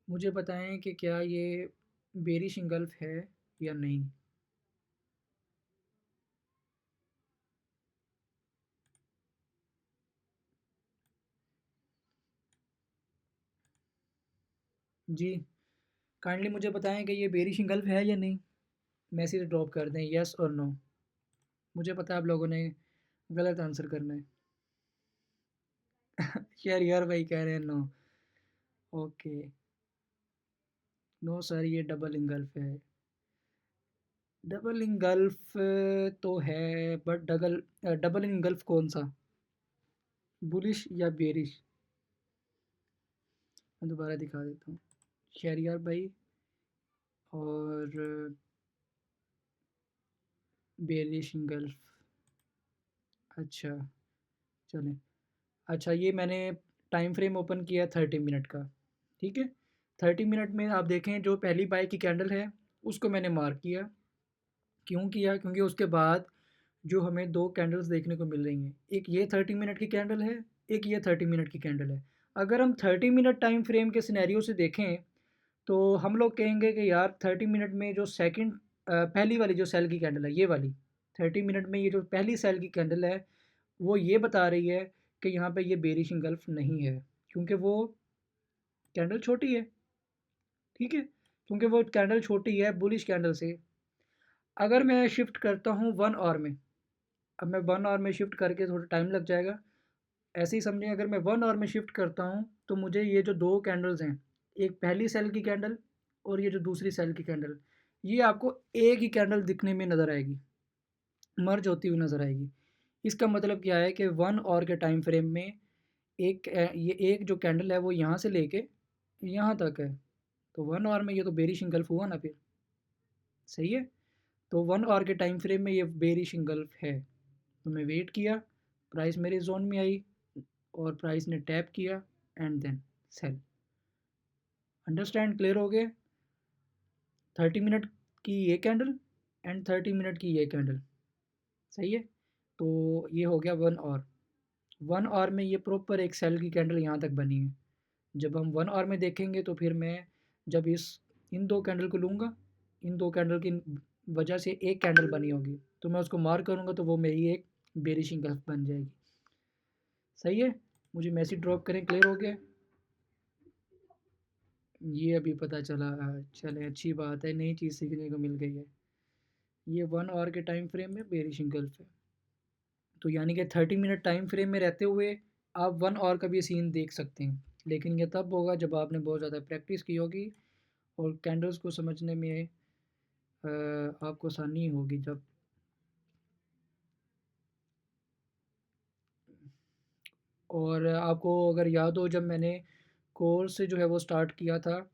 मुझे बताएं कि क्या ये बेरिश इंगल्फ है या नहीं। जी, काइंडली मुझे बताएं कि ये बेरिश इंगल्फ है या नहीं। मैसेज ड्रॉप कर दें यस और नो। मुझे पता है आप लोगों ने गलत आंसर करना है। यार यार भाई कह रहे हैं नो। ओके, नो सर, ये डबल इंगल्फ है। डबल इंगल्फ तो है, बट डबल डबल इंगल्फ कौन सा, बुलिश या बेरिश? मैं दोबारा दिखा देता हूँ, शहरियार भाई और बेरिश इंगल्फ। अच्छा, चलें। अच्छा, ये मैंने टाइम फ्रेम ओपन किया 30 मिनट का, ठीक है। 30 मिनट में आप देखें जो पहली बाई की कैंडल है उसको मैंने मार्क किया। क्यों किया? क्योंकि उसके बाद जो हमें दो कैंडल्स देखने को मिल रही हैं, एक ये 30 मिनट की कैंडल है, एक ये 30 मिनट की कैंडल है। अगर हम 30 मिनट टाइम फ्रेम के सिनेरियो से देखें तो हम लोग कहेंगे कि यार 30 मिनट में जो सेकंड पहली वाली जो सेल की कैंडल है, ये वाली 30 मिनट में ये जो पहली सेल की कैंडल है वो ये बता रही है कि यहाँ पे ये बेरिश इंगल्फ नहीं है, क्योंकि वो कैंडल छोटी है, ठीक है। क्योंकि वो कैंडल छोटी है बुलिश कैंडल से। अगर मैं शिफ्ट करता हूँ 1 आवर में, अब मैं 1 आवर में शिफ्ट करके थोड़ा टाइम लग जाएगा, ऐसे ही समझें। अगर मैं 1 आवर में शिफ्ट करता हूँ तो मुझे ये जो दो कैंडल्स हैं, एक पहली सेल की कैंडल और ये जो दूसरी सेल की कैंडल, ये आपको एक ही कैंडल दिखने में नज़र आएगी, मर्ज होती हुई नज़र आएगी। इसका मतलब क्या है कि 1 आवर के टाइम फ्रेम में एक ये एक जो कैंडल है वो यहाँ से लेके यहाँ तक है, तो 1 आवर में ये तो बेरिश इंगल्फ हुआ ना फिर, सही है। तो 1 आवर के टाइम फ्रेम में ये बेरिश इंगल्फ है। तो मैं वेट किया, प्राइस मेरे जोन में आई और प्राइस ने टैप किया and then sell. Understand, clear हो गया? 30 मिनट की ये कैंडल एंड 30 मिनट की ये कैंडल, सही है। तो ये हो गया 1 आवर। 1 आवर में ये प्रॉपर एक सेल की कैंडल यहाँ तक बनी है। जब हम 1 आवर में देखेंगे तो फिर मैं जब इस इन दो कैंडल को लूँगा, इन दो कैंडल की वजह से एक कैंडल बनी होगी तो मैं उसको मार्क करूँगा तो वो मेरी एक बेरिशिंग गल्फ बन जाएगी, सही है। मुझे मैसेज ड्रॉप करें, क्लियर हो गया? ये अभी पता चला, चलें अच्छी बात है, नई चीज़ सीखने को मिल गई है। ये 1 आवर के टाइम फ्रेम में बेरिश इंगल्फ है। तो यानी कि 30 मिनट टाइम फ्रेम में रहते हुए आप 1 आवर का भी सीन देख सकते हैं। लेकिन ये तब होगा जब आपने बहुत ज़्यादा प्रैक्टिस की होगी और कैंडल्स को समझने में आपको आसानी होगी जब। और आपको अगर याद हो, जब मैंने कोर्स जो है वो स्टार्ट किया था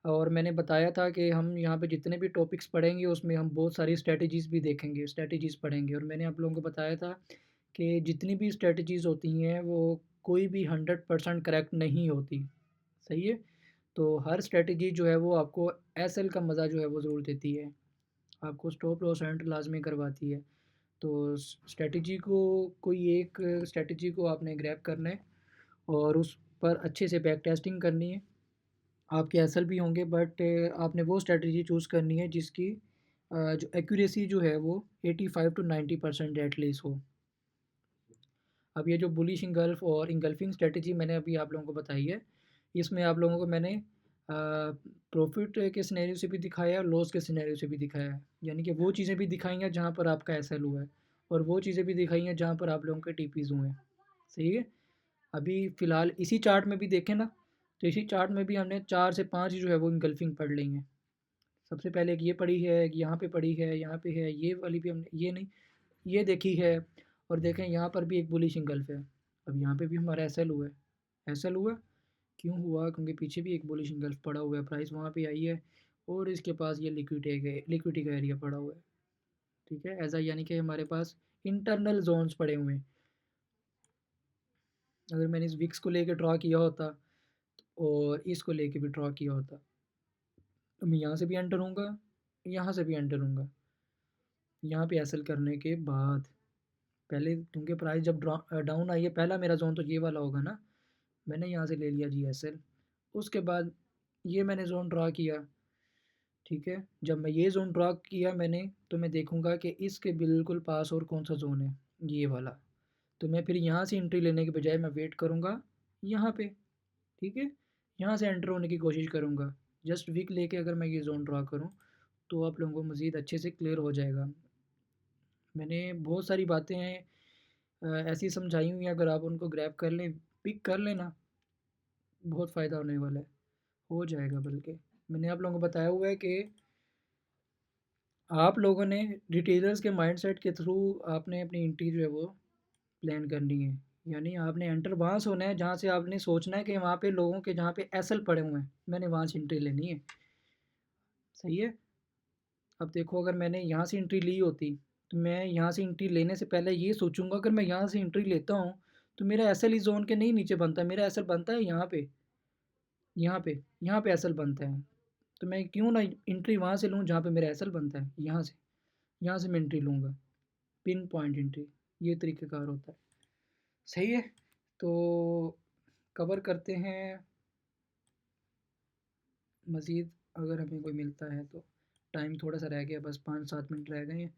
और मैंने बताया था कि हम यहाँ पे जितने भी टॉपिक्स पढ़ेंगे उसमें हम बहुत सारी स्ट्रेटजीज़ भी देखेंगे, स्ट्रेटजीज़ पढ़ेंगे। और मैंने आप लोगों को बताया था कि जितनी भी स्ट्रेटजीज़ होती हैं वो कोई भी 100% करेक्ट नहीं होती। सही है? तो हर स्ट्रेटजी जो है वो आपको एसएल का मज़ा जो है वो ज़रूर देती है। आपको स्टॉप लॉस एंटर लाज़मी करवाती है। तो स्ट्रेटजी को, कोई एक स्ट्रेटजी को आपने ग्रैब करना है और उस पर अच्छे से बैक टेस्टिंग करनी है। आपके एसएल भी होंगे, बट आपने वो स्ट्रेटजी चूज़ करनी है जिसकी जो एक्यूरेसी जो है वो 85 टू 90% एटलीस्ट हो। अब ये जो बुलिश इंगल्फ और इंगल्फिंग स्ट्रेटजी मैंने अभी आप लोगों को बताई है, इसमें आप लोगों को मैंने प्रॉफिट के सिनेरियो से भी दिखाया है और लॉस के सिनेरियो से भी दिखाया है। यानी कि वो चीज़ें भी दिखाई हैं जहाँ पर आपका एसएल हुआ है और वो चीज़ें भी दिखाई हैं जहाँ पर आप लोगों के टीपीज़ हुए हैं। सही है? अभी फ़िलहाल इसी चार्ट में भी देखें ना, तो इसी चार्ट में भी हमने 4 से 5 जो है वो इंगल्फिंग पढ़ ली हैं। सबसे पहले एक ये पढ़ी है, एक यहाँ पे पढ़ी है, यहाँ पे है, ये वाली भी हमने, ये नहीं, ये देखी है। और देखें यहाँ पर भी एक बुलिश इंगल्फ है। अब यहाँ पे भी हमारा एसएल हुआ है। एसएल हुआ, क्यों हुआ? क्योंकि पीछे भी एक बुलिश इंगल्फ पड़ा हुआ है, प्राइस वहाँ पे आई है और इसके पास ये लिक्विडिटी का एरिया पड़ा हुआ है। ठीक है? ऐसा यानी कि हमारे पास इंटरनल जोन्स पड़े हुए हैं। अगर मैंने इस विक्स को लेके ड्रा किया होता और इसको लेके भी ड्रा किया होता, तो मैं यहाँ से भी एंटर हूँगा, यहाँ से भी एंटर हूँगा। यहाँ पे एसएल करने के बाद पहले, क्योंकि प्राइस जब डाउन आई है, पहला मेरा जोन तो ये वाला होगा ना। मैंने यहाँ से ले लिया जी एसएल। उसके बाद ये मैंने जोन ड्रा किया। ठीक है? जब मैं ये ज़ोन ड्रा किया मैंने, तो मैं देखूँगा कि इसके बिल्कुल पास और कौन-सा ज़ोन है, ये वाला। तो मैं फिर यहाँ से एंट्री लेने के बजाय मैं वेट करूँगा यहाँ पे, ठीक है? यहाँ से एंटर होने की कोशिश करूँगा। जस्ट विक लेके अगर मैं ये ज़ोन ड्रा करूँ, तो आप लोगों को मज़ीद अच्छे से क्लियर हो जाएगा। मैंने बहुत सारी बातें ऐसी समझाई हुई हैं, अगर आप उनको ग्रैब कर लें, पिक कर लें ना, बहुत फ़ायदा होने वाला है, हो जाएगा बल्कि। मैंने आप लोगों को बताया हुआ है कि आप लोगों ने रिटेलर्स के माइंडसेट के थ्रू आपने अपनी एंट्री जो है वो प्लान करनी है। यानी आपने एंटर वहाँ से होना है जहाँ से आपने सोचना है कि वहाँ पे लोगों के जहाँ पे एसएल पड़े हुए हैं, मैंने वहाँ से एंट्री लेनी है। सही है? अब देखो, अगर मैंने यहाँ से एंट्री ली होती, तो मैं यहाँ से एंट्री लेने से पहले ये सोचूँगा, अगर मैं यहाँ से एंट्री लेता हूँ, तो मेरा एसएल इस ज़ोन के नहीं नीचे बनता, मेरा एसएल बनता है यहाँ पे, यहाँ पे, यहाँ पे एसएल बनता है। तो मैं क्यों ना एंट्री वहाँ से लूँ जहाँ पे मेरा एसएल बनता है, यहाँ से मैं एंट्री लूँगा। पिन पॉइंट एंट्री, ये तरीक़ेकार होता है। सही है? तो कवर करते हैं मज़ीद, अगर हमें कोई मिलता है तो। टाइम थोड़ा-सा रह गया, बस 5-7 मिनट रह गए हैं।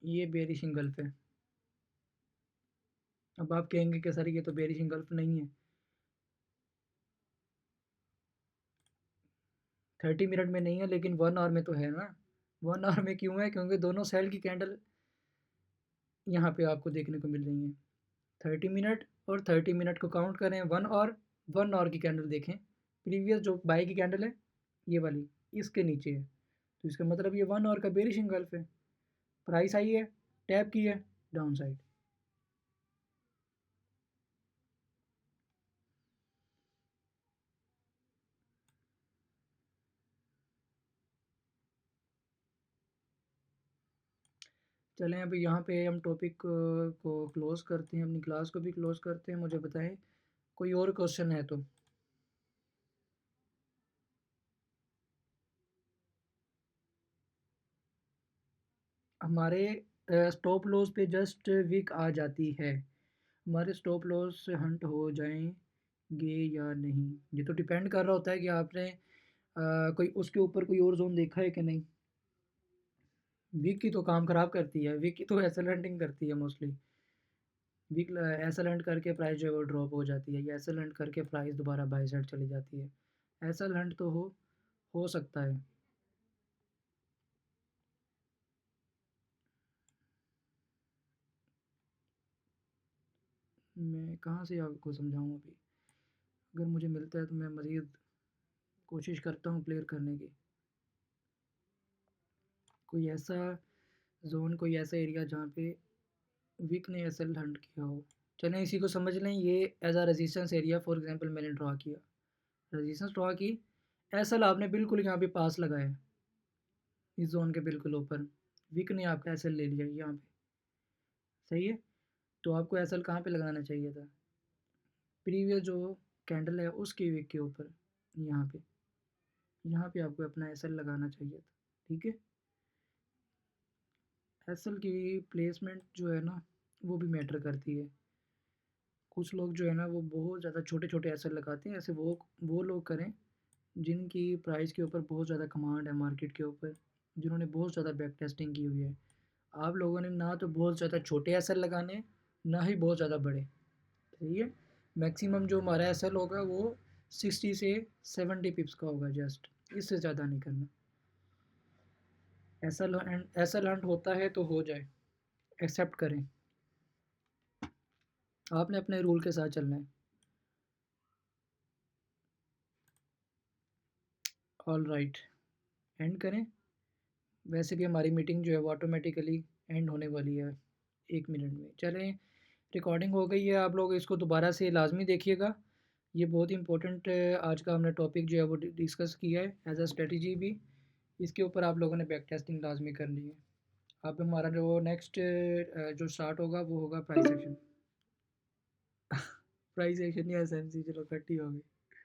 ये बेरिश इंगल्फ है। अब आप कहेंगे कि सर ये तो बेरिश इंगल्फ नहीं है। 30 मिनट में नहीं है, लेकिन 1 आवर में तो है ना। 1 आवर में क्यों है? क्योंकि दोनों सेल की कैंडल यहाँ पे आपको देखने को मिल रही हैं। 30 मिनट और 30 मिनट को काउंट करें 1 आवर, 1 आवर की कैंडल देखें। प्रीवियस जो बाई की कैंडल है, ये वाली, इसके नीचे है। तो इसका मतलब ये 1 आवर का बेरिश इंगल्फ है। प्राइस आई है, टैप की है, डाउन साइड। चलें, अभी यहाँ पे हम टॉपिक को क्लोज़ करते हैं, अपनी क्लास को भी क्लोज़ करते हैं। मुझे बताएं, कोई और क्वेश्चन है तो। हमारे स्टॉप लॉस पे जस्ट विक आ जाती है, हमारे स्टॉप लॉस हंट हो जाएंगे या नहीं, ये तो डिपेंड कर रहा होता है कि आपने कोई उसके ऊपर कोई और जोन देखा है कि नहीं। वीक की तो काम ख़राब करती है, वीक की तो एक्सेलेंटिंग करती है मोस्टली। वीक ऐसा लैंड करके प्राइस जो है वो ड्रॉप हो जाती है, या ऐसा लैंड करके प्राइस दोबारा बाई साइड चली जाती है। ऐसा लैंड तो हो सकता है। मैं कहाँ से आपको समझाऊँ अभी? अगर मुझे मिलता है तो मैं मज़ीद कोशिश करता हूँ क्लियर करने की। कोई ऐसा ज़ोन, कोई ऐसा एरिया जहाँ पे वीक ने एसएल हंट किया हो। चलें इसी को समझ लें, ये as a resistance area for example मैंने ड्रा किया, रेजिस्टेंस ड्रा की, एसएल आपने बिल्कुल यहाँ पे पास लगाया, इस जोन के बिल्कुल ऊपर, वीक ने आपका एसएल ले लिया यहाँ पे, सही है। तो आपको एसएल कहाँ पे लगाना चाहिए था? प्रीवियस जो कैंडल है उसके वीक के ऊपर, यहाँ पे, यहाँ पे आपको अपना एसएल लगाना चाहिए था, ठीक है। एसएल की प्लेसमेंट जो है ना वो भी मैटर करती है। कुछ लोग जो है ना वो बहुत ज़्यादा छोटे-छोटे एसेट लगाते हैं, ऐसे वो लोग करें जिनकी प्राइस के ऊपर बहुत ज़्यादा कमांड है मार्केट के ऊपर, जिन्होंने बहुत ज़्यादा बैक टेस्टिंग की हुई है। आप लोगों ने ना तो बहुत ज़्यादा छोटे एसेट लगाने हैं, ना ही बहुत ज़्यादा बड़े, सही है। मैक्सिमम जो हमारा एसएल होगा वो 60 से 70 पिप्स का होगा जस्ट, इससे ज़्यादा नहीं करना। एसएल हंट होता है तो हो जाए, एक्सेप्ट करें, आपने अपने रूल के साथ चलना है। ऑल राइट, एंड करें। वैसे भी हमारी मीटिंग जो है वो ऑटोमेटिकली एंड होने वाली है 1 मिनट में। चलें, रिकॉर्डिंग हो गई है, आप लोग इसको दोबारा से लाजमी देखिएगा। ये बहुत ही इंपॉर्टेंट आज का हमने टॉपिक जो है वो डिस्कस किया है एज अ स्ट्रेटजी भी। इसके ऊपर आप लोगों ने बैक टेस्टिंग लाजमी करनी है। अब हमारा जो नेक्स्ट जो स्टार्ट होगा वो होगा प्राइस एक्शन। प्राइस एक्शन या एसएमसी, चलो इकट्ठी हो गई।